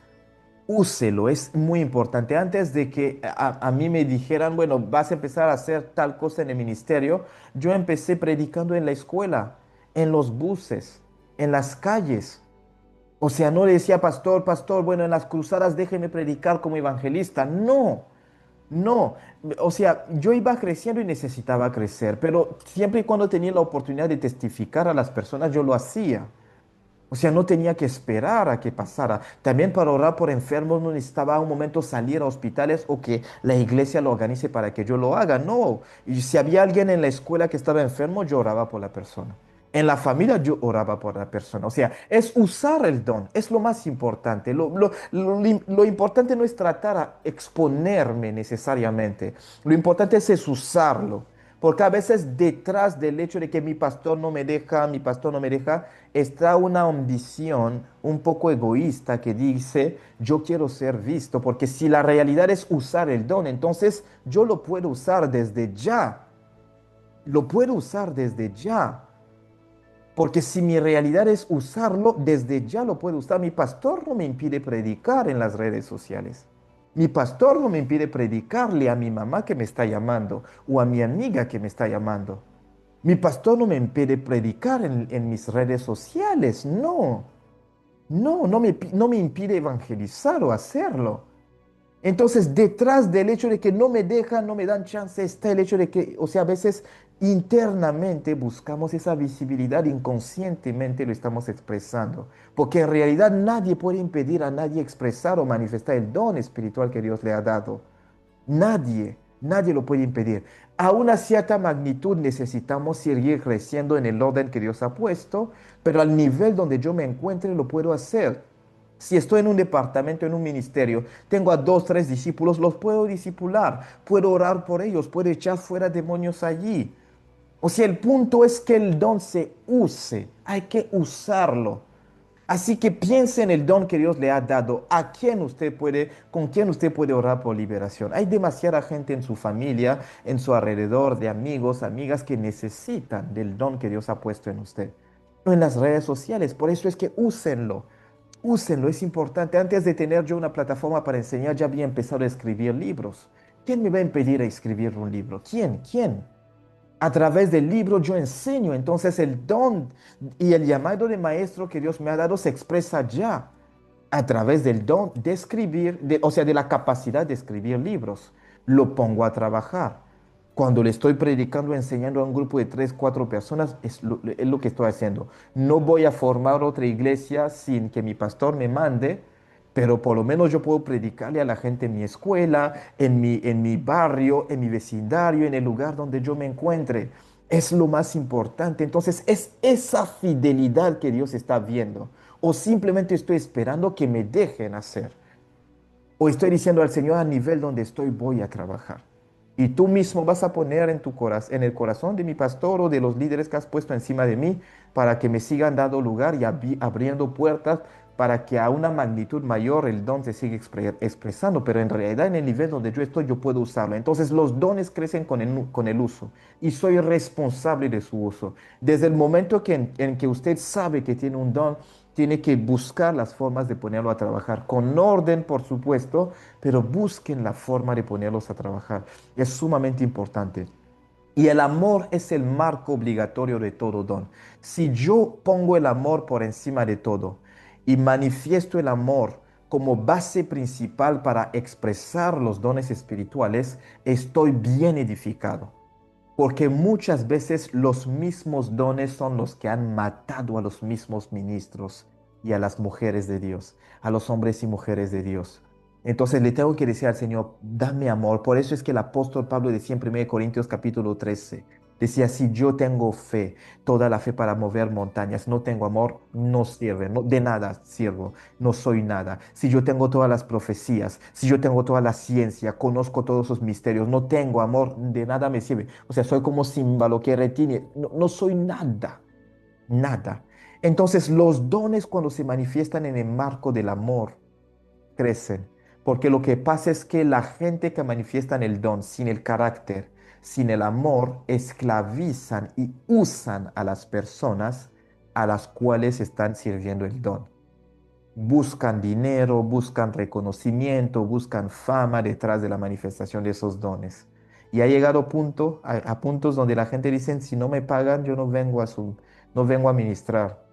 Úselo, es muy importante. Antes de que a mí me dijeran, bueno, vas a empezar a hacer tal cosa en el ministerio, yo empecé predicando en la escuela, en los buses, en las calles. O sea, no le decía, pastor, pastor, bueno, en las cruzadas déjeme predicar como evangelista. No, no. O sea, yo iba creciendo y necesitaba crecer, pero siempre y cuando tenía la oportunidad de testificar a las personas, yo lo hacía. O sea, no tenía que esperar a que pasara. También para orar por enfermos no necesitaba un momento salir a hospitales o que la iglesia lo organice para que yo lo haga. No. Y si había alguien en la escuela que estaba enfermo, yo oraba por la persona. En la familia yo oraba por la persona. O sea, es usar el don. Es lo más importante. Lo importante no es tratar a exponerme necesariamente. Lo importante es usarlo. Porque a veces detrás del hecho de que mi pastor no me deja, mi pastor no me deja, está una ambición un poco egoísta que dice, yo quiero ser visto, porque si la realidad es usar el don, entonces yo lo puedo usar desde ya, lo puedo usar desde ya. Porque si mi realidad es usarlo, desde ya lo puedo usar. Mi pastor no me impide predicar en las redes sociales. Mi pastor no me impide predicarle a mi mamá que me está llamando o a mi amiga que me está llamando. Mi pastor no me impide predicar en mis redes sociales. No, no me impide evangelizar o hacerlo. Entonces, detrás del hecho de que no me dejan, no me dan chance, está el hecho de que, o sea, a veces internamente buscamos esa visibilidad, inconscientemente lo estamos expresando, porque en realidad nadie puede impedir a nadie expresar o manifestar el don espiritual que Dios le ha dado. Nadie lo puede impedir. A una cierta magnitud necesitamos seguir creciendo en el orden que Dios ha puesto, pero al nivel donde yo me encuentre lo puedo hacer. Si estoy en un departamento, en un ministerio, tengo a dos, tres discípulos, los puedo discipular, puedo orar por ellos, puedo echar fuera demonios allí. O sea, el punto es que el don se use, hay que usarlo. Así que piense en el don que Dios le ha dado, a quién usted puede, con quién usted puede orar por liberación. Hay demasiada gente en su familia, en su alrededor, de amigos, amigas que necesitan del don que Dios ha puesto en usted. O en las redes sociales, por eso es que úsenlo. Úsenlo, es importante. Antes de tener yo una plataforma para enseñar, ya había empezado a escribir libros. ¿Quién me va a impedir a escribir un libro? ¿Quién? ¿Quién? A través del libro yo enseño, entonces el don y el llamado de maestro que Dios me ha dado se expresa ya a través del don de escribir, o sea, de la capacidad de escribir libros. Lo pongo a trabajar. Cuando le estoy predicando, enseñando a un grupo de tres, cuatro personas, es lo que estoy haciendo. No voy a formar otra iglesia sin que mi pastor me mande, pero por lo menos yo puedo predicarle a la gente en mi escuela, en mi barrio, en mi vecindario, en el lugar donde yo me encuentre. Es lo más importante. Entonces, es esa fidelidad que Dios está viendo. O simplemente estoy esperando que me dejen hacer. O estoy diciendo al Señor, a nivel donde estoy voy a trabajar. Y tú mismo vas a poner en el corazón de mi pastor o de los líderes que has puesto encima de mí para que me sigan dando lugar y abriendo puertas para que a una magnitud mayor el don se siga expresando. Pero en realidad en el nivel donde yo estoy yo puedo usarlo. Entonces los dones crecen con el uso y soy responsable de su uso. Desde el momento en que usted sabe que tiene un don, tiene que buscar las formas de ponerlo a trabajar, con orden, por supuesto, pero busquen la forma de ponerlos a trabajar. Es sumamente importante. Y el amor es el marco obligatorio de todo don. Si yo pongo el amor por encima de todo y manifiesto el amor como base principal para expresar los dones espirituales, estoy bien edificado. Porque muchas veces los mismos dones son los que han matado a los mismos ministros y a las mujeres de Dios, a los hombres y mujeres de Dios. Entonces le tengo que decir al Señor, dame amor. Por eso es que el apóstol Pablo decía en 1 Corintios capítulo 13, decía, si yo tengo fe, toda la fe para mover montañas, no tengo amor, no sirve, de nada sirvo, no soy nada. Si yo tengo todas las profecías, si yo tengo toda la ciencia, conozco todos sus misterios, no tengo amor, de nada me sirve. O sea, soy como címbalo que retiene, no soy nada, nada. Entonces los dones cuando se manifiestan en el marco del amor, crecen. Porque lo que pasa es que la gente que manifiestan el don sin el carácter, sin el amor, esclavizan y usan a las personas a las cuales están sirviendo el don. Buscan dinero, buscan reconocimiento, buscan fama detrás de la manifestación de esos dones. Y ha llegado a puntos donde la gente dice, si no me pagan, yo no vengo a ministrar.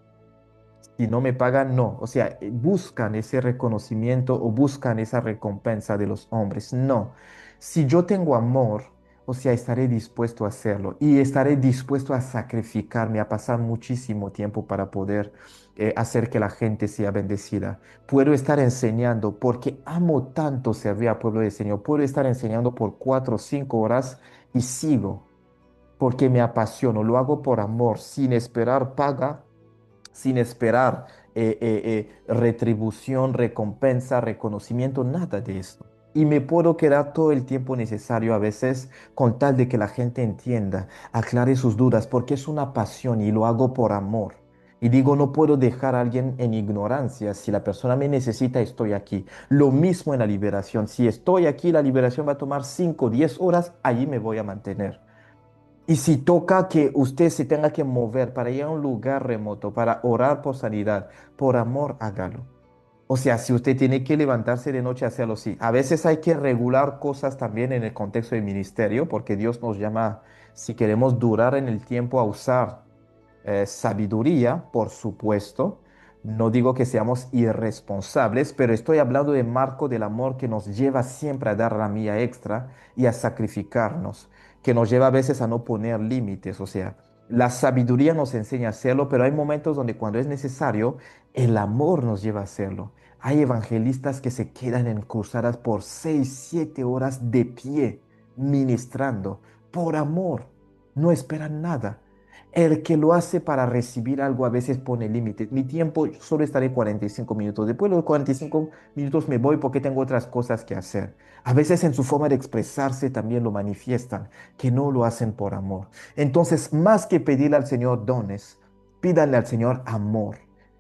Si no me pagan, no. O sea, buscan ese reconocimiento o buscan esa recompensa de los hombres. No. Si yo tengo amor, o sea, estaré dispuesto a hacerlo y estaré dispuesto a sacrificarme, a pasar muchísimo tiempo para poder hacer que la gente sea bendecida. Puedo estar enseñando porque amo tanto servir al pueblo del Señor. Puedo estar enseñando por 4 o 5 horas y sigo porque me apasiono. Lo hago por amor, sin esperar paga, sin esperar retribución, recompensa, reconocimiento, nada de esto. y me puedo quedar todo el tiempo necesario a veces con tal de que la gente entienda, aclare sus dudas, porque es una pasión y lo hago por amor. Y digo, no puedo dejar a alguien en ignorancia. Si la persona me necesita, estoy aquí. Lo mismo en la liberación. Si estoy aquí, la liberación va a tomar 5, 10 horas, allí me voy a mantener. Y si toca que usted se tenga que mover para ir a un lugar remoto, para orar por sanidad, por amor, hágalo. O sea, si usted tiene que levantarse de noche, hacerlo sí. A veces hay que regular cosas también en el contexto del ministerio, porque Dios nos llama, si queremos durar en el tiempo, a usar sabiduría, por supuesto. No digo que seamos irresponsables, pero estoy hablando de marco del amor que nos lleva siempre a dar la mía extra y a sacrificarnos, que nos lleva a veces a no poner límites. O sea, la sabiduría nos enseña a hacerlo, pero hay momentos donde cuando es necesario, el amor nos lleva a hacerlo. Hay evangelistas que se quedan en cruzadas por 6, 7 horas de pie, ministrando, por amor. No esperan nada. El que lo hace para recibir algo a veces pone límites. Mi tiempo solo estaré 45 minutos. Después de los 45 minutos me voy porque tengo otras cosas que hacer. A veces en su forma de expresarse también lo manifiestan, que no lo hacen por amor. Entonces, más que pedirle al Señor dones, pídanle al Señor amor.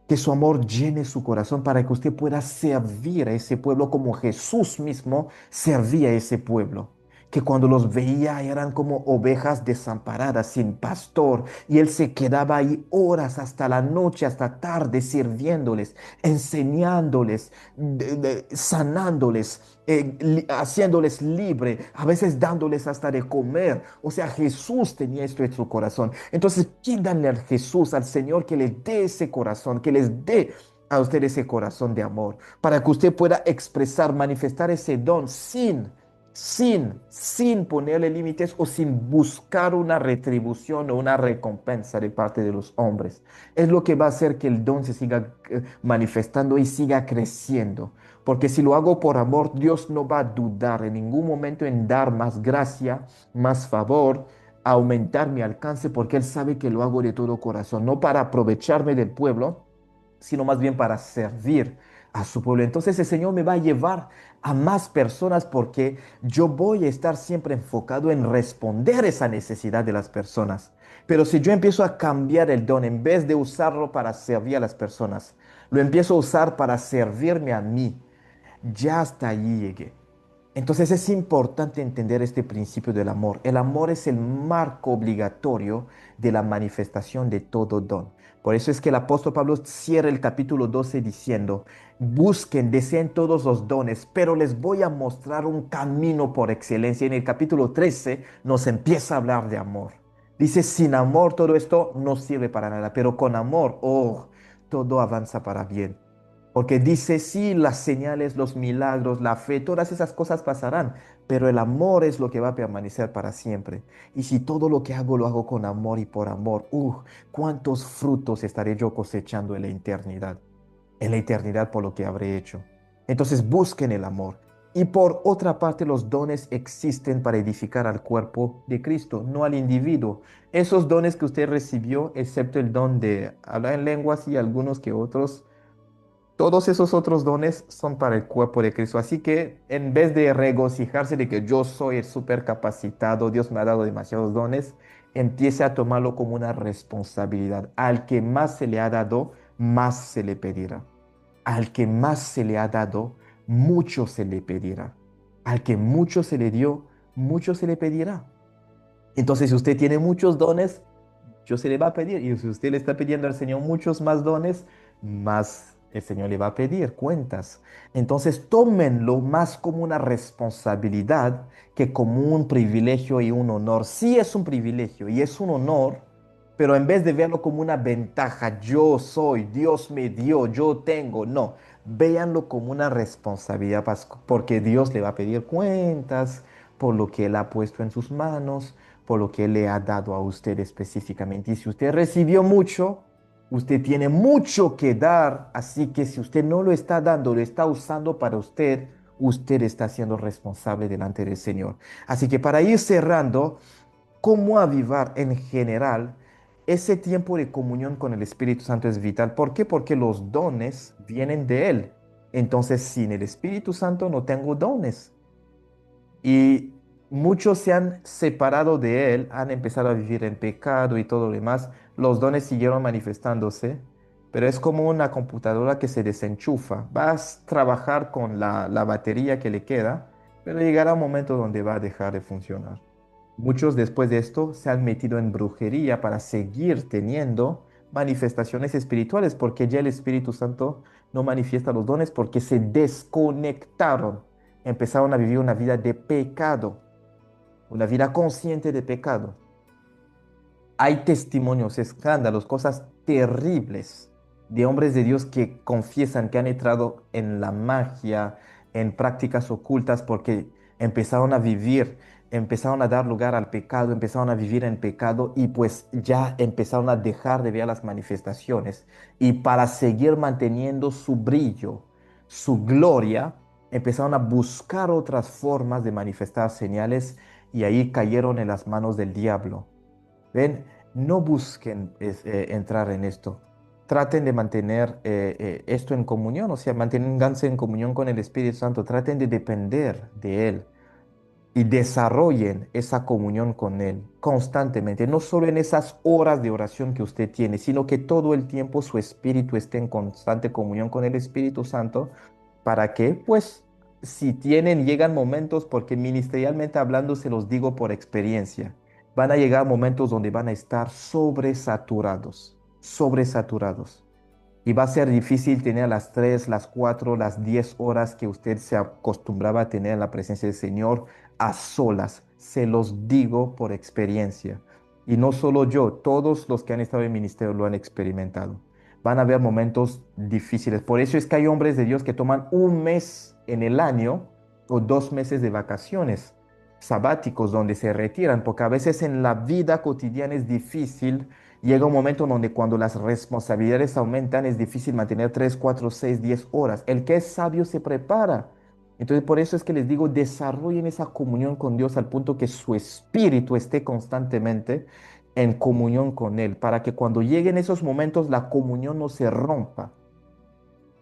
Que su amor llene su corazón para que usted pueda servir a ese pueblo como Jesús mismo servía a ese pueblo. Que cuando los veía eran como ovejas desamparadas, sin pastor, y él se quedaba ahí horas hasta la noche, hasta tarde, sirviéndoles, enseñándoles, sanándoles, haciéndoles libre, a veces dándoles hasta de comer. O sea, Jesús tenía esto en su corazón. Entonces, pídanle al Jesús, al Señor, que les dé ese corazón, que les dé a usted ese corazón de amor, para que usted pueda expresar, manifestar ese don sin ponerle límites o sin buscar una retribución o una recompensa de parte de los hombres. Es lo que va a hacer que el don se siga manifestando y siga creciendo. Porque si lo hago por amor, Dios no va a dudar en ningún momento en dar más gracia, más favor, aumentar mi alcance, porque Él sabe que lo hago de todo corazón, no para aprovecharme del pueblo, sino más bien para servir a su pueblo. Entonces el Señor me va a llevar a más personas porque yo voy a estar siempre enfocado en responder esa necesidad de las personas. Pero si yo empiezo a cambiar el don, en vez de usarlo para servir a las personas, lo empiezo a usar para servirme a mí, ya hasta allí llegué. Entonces es importante entender este principio del amor. El amor es el marco obligatorio de la manifestación de todo don. Por eso es que el apóstol Pablo cierra el capítulo 12 diciendo, busquen, deseen todos los dones, pero les voy a mostrar un camino por excelencia. En el capítulo 13 nos empieza a hablar de amor. Dice, sin amor todo esto no sirve para nada, pero con amor, oh, todo avanza para bien. Porque dice, sí, las señales, los milagros, la fe, todas esas cosas pasarán, pero el amor es lo que va a permanecer para siempre. Y si todo lo que hago lo hago con amor y por amor, cuántos frutos estaré yo cosechando en la eternidad por lo que habré hecho. Entonces busquen el amor. Y por otra parte, los dones existen para edificar al cuerpo de Cristo, no al individuo. Esos dones que usted recibió, excepto el don de hablar en lenguas y algunos que otros, todos esos otros dones son para el cuerpo de Cristo. Así que en vez de regocijarse de que yo soy el supercapacitado, Dios me ha dado demasiados dones, empiece a tomarlo como una responsabilidad. Al que más se le ha dado, más se le pedirá. Al que más se le ha dado, mucho se le pedirá. Al que mucho se le dio, mucho se le pedirá. Entonces, si usted tiene muchos dones, mucho se le va a pedir. Y si usted le está pidiendo al Señor muchos más dones, más el Señor le va a pedir cuentas. Entonces, tómenlo más como una responsabilidad que como un privilegio y un honor. Sí es un privilegio y es un honor, pero en vez de verlo como una ventaja, yo soy, Dios me dio, yo tengo, no. Véanlo como una responsabilidad porque Dios le va a pedir cuentas por lo que Él ha puesto en sus manos, por lo que Él le ha dado a usted específicamente. Y si usted recibió mucho, usted tiene mucho que dar, así que si usted no lo está dando, lo está usando para usted, usted está siendo responsable delante del Señor. Así que para ir cerrando, ¿cómo avivar en general? Ese tiempo de comunión con el Espíritu Santo es vital. ¿Por qué? Porque los dones vienen de Él. Entonces, sin el Espíritu Santo no tengo dones. Y muchos se han separado de él, han empezado a vivir en pecado y todo lo demás. Los dones siguieron manifestándose, pero es como una computadora que se desenchufa. Vas a trabajar con la batería que le queda, pero llegará un momento donde va a dejar de funcionar. Muchos después de esto se han metido en brujería para seguir teniendo manifestaciones espirituales, porque ya el Espíritu Santo no manifiesta los dones porque se desconectaron, empezaron a vivir una vida de pecado, una vida consciente de pecado. Hay testimonios, escándalos, cosas terribles de hombres de Dios que confiesan que han entrado en la magia, en prácticas ocultas porque empezaron a vivir, empezaron a dar lugar al pecado, empezaron a vivir en pecado y pues ya empezaron a dejar de ver las manifestaciones. Y para seguir manteniendo su brillo, su gloria, empezaron a buscar otras formas de manifestar señales y ahí cayeron en las manos del diablo. Ven, no busquen entrar en esto. Traten de mantener esto en comunión, o sea, manténganse en comunión con el Espíritu Santo. Traten de depender de Él y desarrollen esa comunión con Él constantemente, no solo en esas horas de oración que usted tiene, sino que todo el tiempo su espíritu esté en constante comunión con el Espíritu Santo para que, pues, si tienen, llegan momentos, porque ministerialmente hablando se los digo por experiencia, van a llegar momentos donde van a estar sobresaturados, sobresaturados. Y va a ser difícil tener las 3, las 4, las 10 horas que usted se acostumbraba a tener en la presencia del Señor a solas. Se los digo por experiencia. Y no solo yo, todos los que han estado en ministerio lo han experimentado. Van a haber momentos difíciles. Por eso es que hay hombres de Dios que toman un mes en el año o 2 meses de vacaciones sabáticos donde se retiran, porque a veces en la vida cotidiana es difícil. Llega un momento donde cuando las responsabilidades aumentan es difícil mantener 3, 4, 6, 10 horas. El que es sabio se prepara. Entonces por eso es que les digo, desarrollen esa comunión con Dios al punto que su espíritu esté constantemente en comunión con Él, para que cuando lleguen esos momentos la comunión no se rompa,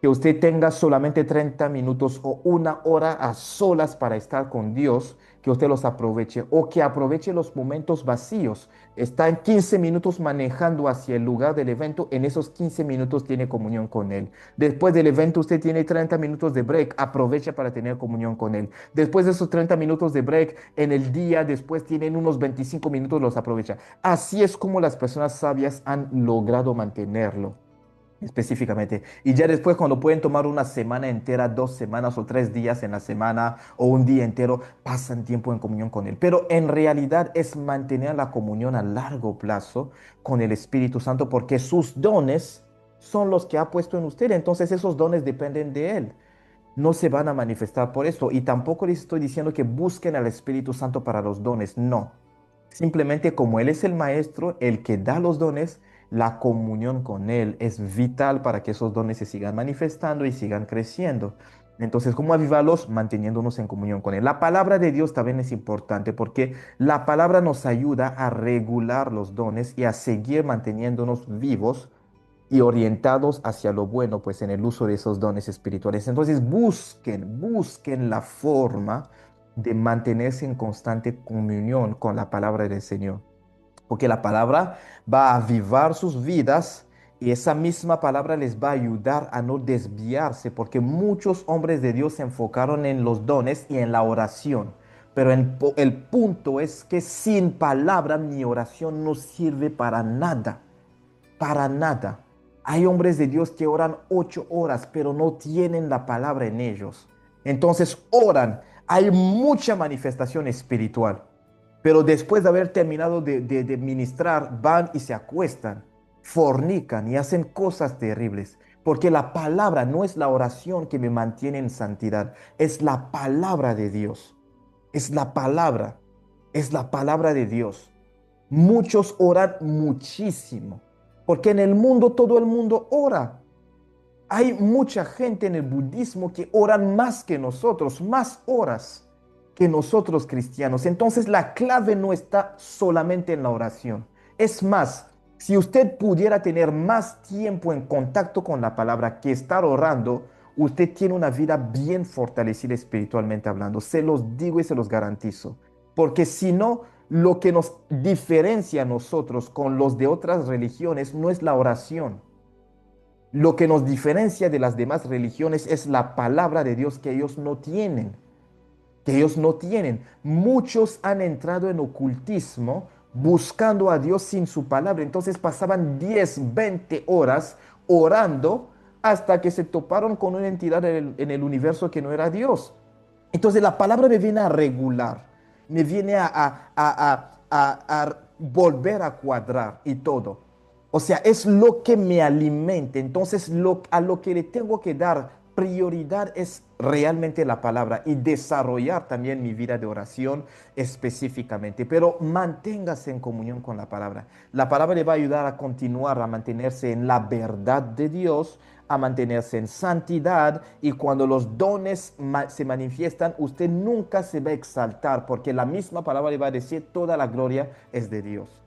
que usted tenga solamente 30 minutos o una hora a solas para estar con Dios, que usted los aproveche o que aproveche los momentos vacíos. Está en 15 minutos manejando hacia el lugar del evento, en esos 15 minutos tiene comunión con Él. Después del evento usted tiene 30 minutos de break, aprovecha para tener comunión con Él. Después de esos 30 minutos de break, en el día después tienen unos 25 minutos, los aprovecha. Así es como las personas sabias han logrado mantenerlo específicamente. Y ya después cuando pueden tomar una semana entera, 2 semanas o 3 días en la semana o un día entero, pasan tiempo en comunión con Él. Pero en realidad es mantener la comunión a largo plazo con el Espíritu Santo porque sus dones son los que ha puesto en usted. Entonces esos dones dependen de Él. No se van a manifestar por esto. Y tampoco les estoy diciendo que busquen al Espíritu Santo para los dones. No. Simplemente como Él es el maestro, el que da los dones, la comunión con Él es vital para que esos dones se sigan manifestando y sigan creciendo. Entonces, ¿cómo avivarlos? Manteniéndonos en comunión con Él. La palabra de Dios también es importante porque la palabra nos ayuda a regular los dones y a seguir manteniéndonos vivos y orientados hacia lo bueno, pues en el uso de esos dones espirituales. Entonces busquen la forma de mantenerse en constante comunión con la palabra del Señor, porque la palabra va a avivar sus vidas y esa misma palabra les va a ayudar a no desviarse, porque muchos hombres de Dios se enfocaron en los dones y en la oración. Pero el punto es que sin palabra mi oración no sirve para nada, para nada. Hay hombres de Dios que oran 8 horas, pero no tienen la palabra en ellos. Entonces oran, hay mucha manifestación espiritual, pero después de haber terminado de ministrar, van y se acuestan, fornican y hacen cosas terribles. Porque la palabra no es la oración que me mantiene en santidad, es la palabra de Dios. Es la palabra, es la palabra de Dios. Muchos oran muchísimo, porque en el mundo todo el mundo ora. Hay mucha gente en el budismo que oran más que nosotros, más horas que nosotros cristianos. Entonces la clave no está solamente en la oración. Es más, si usted pudiera tener más tiempo en contacto con la palabra que estar orando, usted tiene una vida bien fortalecida espiritualmente hablando. Se los digo y se los garantizo. Porque si no, lo que nos diferencia a nosotros con los de otras religiones no es la oración. Lo que nos diferencia de las demás religiones es la palabra de Dios que ellos no tienen, que ellos no tienen. Muchos han entrado en ocultismo buscando a Dios sin su palabra. Entonces pasaban 10, 20 horas orando hasta que se toparon con una entidad en el universo que no era Dios. Entonces la palabra me viene a regular, me viene a volver a cuadrar y todo. O sea, es lo que me alimenta. Entonces a lo que le tengo que dar prioridad es realmente la palabra y desarrollar también mi vida de oración específicamente. Pero manténgase en comunión con la palabra. La palabra le va a ayudar a continuar a mantenerse en la verdad de Dios, a mantenerse en santidad, y cuando los dones se manifiestan, usted nunca se va a exaltar porque la misma palabra le va a decir toda la gloria es de Dios.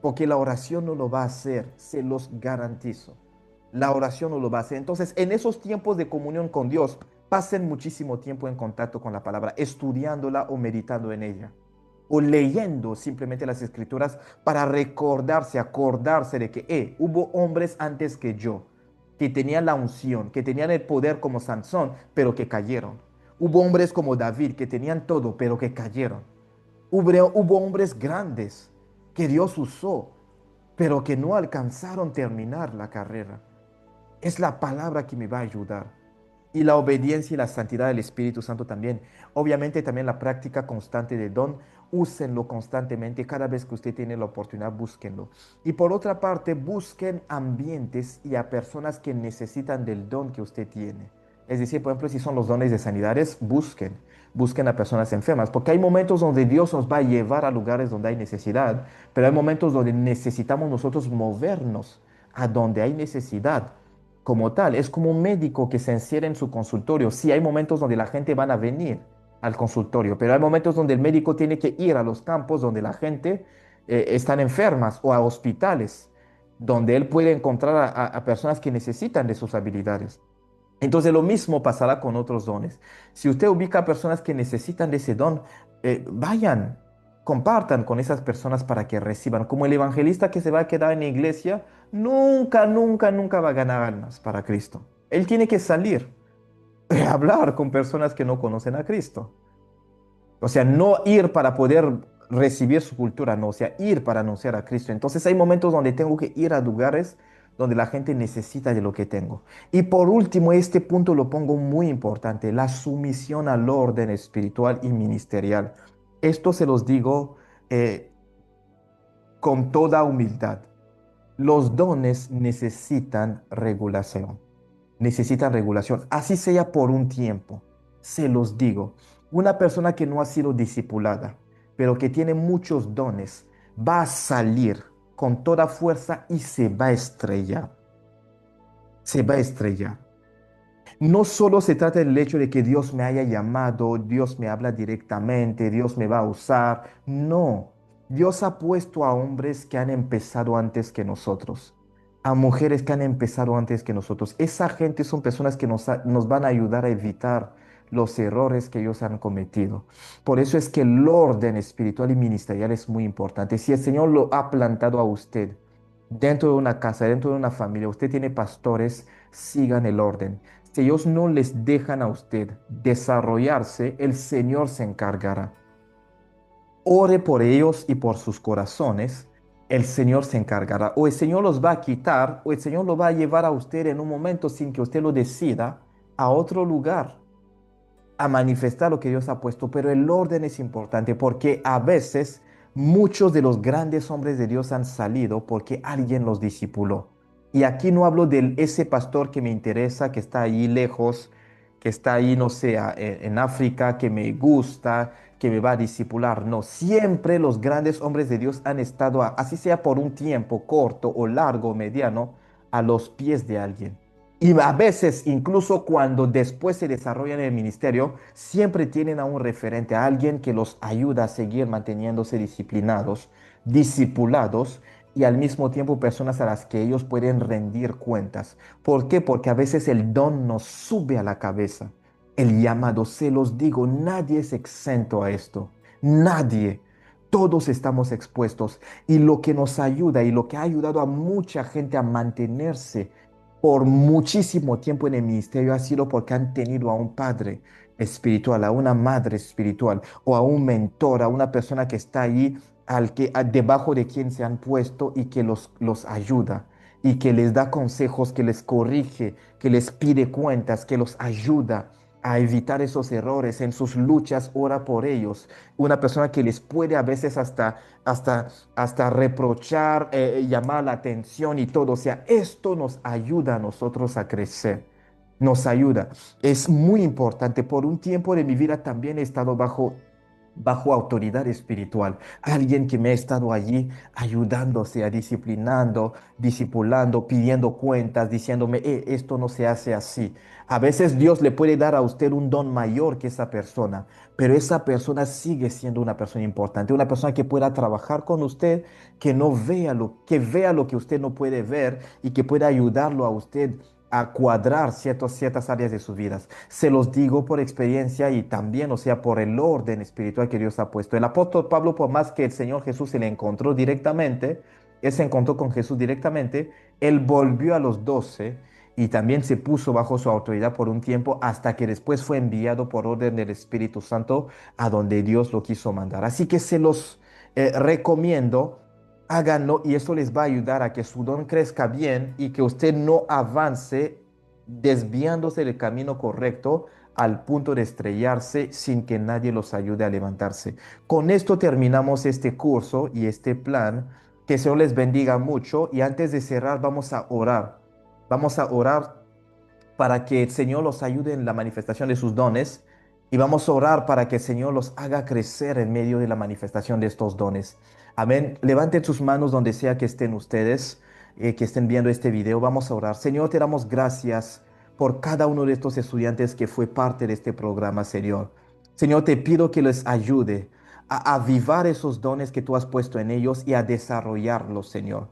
Porque la oración no lo va a hacer, se los garantizo. La oración no lo va a hacer. Entonces, en esos tiempos de comunión con Dios, pasen muchísimo tiempo en contacto con la palabra, estudiándola o meditando en ella, o leyendo simplemente las escrituras para recordarse, acordarse de que hubo hombres antes que yo, que tenían la unción, que tenían el poder como Sansón, pero que cayeron. Hubo hombres como David, que tenían todo, pero que cayeron. Hubo hombres grandes que Dios usó, pero que no alcanzaron terminar la carrera. Es la palabra que me va a ayudar. Y la obediencia y la santidad del Espíritu Santo también. Obviamente también la práctica constante del don. Úsenlo constantemente. Cada vez que usted tiene la oportunidad, búsquenlo. Y por otra parte, busquen ambientes y a personas que necesitan del don que usted tiene. Es decir, por ejemplo, si son los dones de sanidades, busquen a personas enfermas, porque hay momentos donde Dios nos va a llevar a lugares donde hay necesidad, pero hay momentos donde necesitamos nosotros movernos a donde hay necesidad. Como tal, es como un médico que se encierra en su consultorio. Sí, hay momentos donde la gente van a venir al consultorio, pero hay momentos donde el médico tiene que ir a los campos donde la gente están enfermas, o a hospitales donde él puede encontrar a personas que necesitan de sus habilidades. Entonces lo mismo pasará con otros dones. Si usted ubica a personas que necesitan de ese don, vayan, compartan con esas personas para que reciban. Como el evangelista que se va a quedar en la iglesia, nunca, nunca, nunca va a ganar almas para Cristo. Él tiene que salir, a hablar con personas que no conocen a Cristo. O sea, no ir para poder recibir su cultura, no, o sea, ir para anunciar a Cristo. Entonces hay momentos donde tengo que ir a lugares donde la gente necesita de lo que tengo. Y por último, este punto lo pongo muy importante, la sumisión al orden espiritual y ministerial. Esto se los digo con toda humildad. Los dones necesitan regulación. Necesitan regulación, así sea por un tiempo. Se los digo, una persona que no ha sido discipulada, pero que tiene muchos dones, va a salir con toda fuerza y se va a estrellar. Se va a estrellar. No solo se trata del hecho de que Dios me haya llamado, Dios me habla directamente, Dios me va a usar. No, Dios ha puesto a hombres que han empezado antes que nosotros, a mujeres que han empezado antes que nosotros. Esa gente son personas que nos van a ayudar a evitar los errores que ellos han cometido. Por eso es que el orden espiritual y ministerial es muy importante. Si el Señor lo ha plantado a usted dentro de una casa, dentro de una familia, usted tiene pastores, sigan el orden. Si ellos no les dejan a usted desarrollarse, el Señor se encargará. Ore por ellos y por sus corazones, el Señor se encargará. O el Señor los va a quitar, o el Señor lo va a llevar a usted en un momento sin que usted lo decida, a otro lugar, a manifestar lo que Dios ha puesto. Pero el orden es importante porque a veces muchos de los grandes hombres de Dios han salido porque alguien los discipuló. Y aquí no hablo de ese pastor que me interesa, que está ahí lejos, que está ahí, no sé, en África, que me gusta, que me va a discipular. No, siempre los grandes hombres de Dios han estado, así sea por un tiempo corto o largo o mediano, a los pies de alguien. Y a veces, incluso cuando después se desarrollan en el ministerio, siempre tienen a un referente, a alguien que los ayuda a seguir manteniéndose disciplinados, discipulados, y al mismo tiempo personas a las que ellos pueden rendir cuentas. ¿Por qué? Porque a veces el don nos sube a la cabeza. El llamado, se los digo, nadie es exento a esto. Nadie. Todos estamos expuestos. Y lo que nos ayuda y lo que ha ayudado a mucha gente a mantenerse por muchísimo tiempo en el ministerio ha sido porque han tenido a un padre espiritual, a una madre espiritual o a un mentor, a una persona que está allí debajo de quien se han puesto y que los ayuda y que les da consejos, que les corrige, que les pide cuentas, que los ayuda a evitar esos errores en sus luchas, ora por ellos. Una persona que les puede a veces hasta reprochar, llamar la atención y todo. O sea, esto nos ayuda a nosotros a crecer. Nos ayuda. Es muy importante. Por un tiempo de mi vida también he estado bajo autoridad espiritual. Alguien que me ha estado allí ayudándose, a disciplinando, discipulando, pidiendo cuentas, diciéndome, esto no se hace así. A veces Dios le puede dar a usted un don mayor que esa persona, pero esa persona sigue siendo una persona importante, una persona que pueda trabajar con usted, que no vea que vea lo que usted no puede ver y que pueda ayudarlo a usted a cuadrar ciertas áreas de sus vidas. Se los digo por experiencia y también, o sea, por el orden espiritual que Dios ha puesto. El apóstol Pablo, por más que el Señor Jesús se le encontró directamente, él se encontró con Jesús directamente, él volvió a los 12 y también se puso bajo su autoridad por un tiempo hasta que después fue enviado por orden del Espíritu Santo a donde Dios lo quiso mandar. Así que se los recomiendo. Háganlo y eso les va a ayudar a que su don crezca bien y que usted no avance desviándose del camino correcto al punto de estrellarse sin que nadie los ayude a levantarse. Con esto terminamos este curso y este plan. Que el Señor les bendiga mucho y antes de cerrar vamos a orar. Vamos a orar para que el Señor los ayude en la manifestación de sus dones y vamos a orar para que el Señor los haga crecer en medio de la manifestación de estos dones. Amén. Levanten sus manos donde sea que estén ustedes, que estén viendo este video. Vamos a orar. Señor, te damos gracias por cada uno de estos estudiantes que fue parte de este programa, Señor. Señor, te pido que les ayude a avivar esos dones que tú has puesto en ellos y a desarrollarlos, Señor.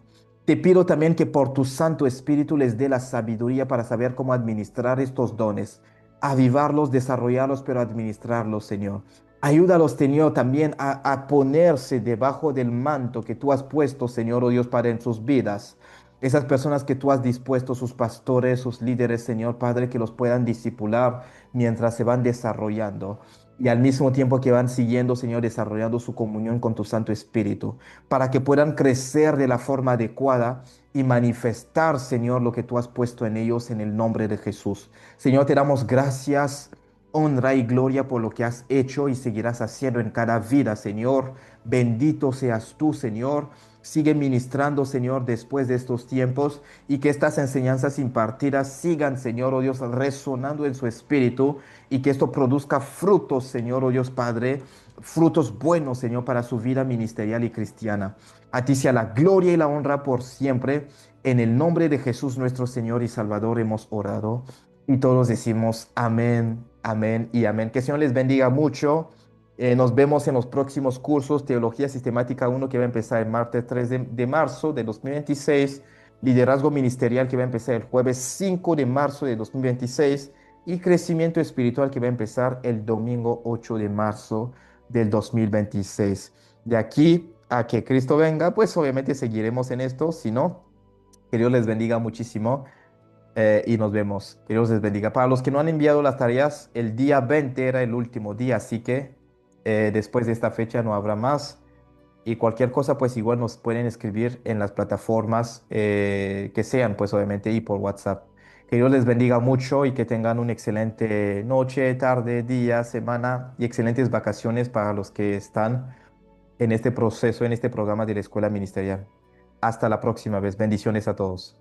Te pido también que por tu Santo Espíritu les dé la sabiduría para saber cómo administrar estos dones, avivarlos, desarrollarlos, pero administrarlos, Señor. Ayúdalos, Señor, también a ponerse debajo del manto que tú has puesto, Señor, oh Dios, Padre, en sus vidas. Esas personas que tú has dispuesto, sus pastores, sus líderes, Señor, Padre, que los puedan discipular mientras se van desarrollando y al mismo tiempo que van siguiendo, Señor, desarrollando su comunión con tu Santo Espíritu, para que puedan crecer de la forma adecuada y manifestar, Señor, lo que tú has puesto en ellos en el nombre de Jesús. Señor, te damos gracias, honra y gloria por lo que has hecho y seguirás haciendo en cada vida, Señor. Bendito seas tú, Señor. Sigue ministrando, Señor, después de estos tiempos y que estas enseñanzas impartidas sigan, Señor, oh Dios, resonando en su espíritu y que esto produzca frutos, Señor, oh Dios Padre, frutos buenos, Señor, para su vida ministerial y cristiana. A ti sea la gloria y la honra por siempre. En el nombre de Jesús, nuestro Señor y Salvador, hemos orado y todos decimos amén, amén y amén. Que el Señor les bendiga mucho. Nos vemos en los próximos cursos, Teología Sistemática 1, que va a empezar el martes 3 de marzo de 2026, Liderazgo Ministerial, que va a empezar el jueves 5 de marzo de 2026, y Crecimiento Espiritual, que va a empezar el domingo 8 de marzo del 2026. De aquí a que Cristo venga, pues obviamente seguiremos en esto, si no, que Dios les bendiga muchísimo y nos vemos. Que Dios les bendiga. Para los que no han enviado las tareas, el día 20 era el último día, así que después de esta fecha no habrá más. Y cualquier cosa, pues igual nos pueden escribir en las plataformas que sean, pues obviamente, y por WhatsApp. Que Dios les bendiga mucho y que tengan una excelente noche, tarde, día, semana y excelentes vacaciones para los que están en este proceso, en este programa de la Escuela Ministerial. Hasta la próxima vez. Bendiciones a todos.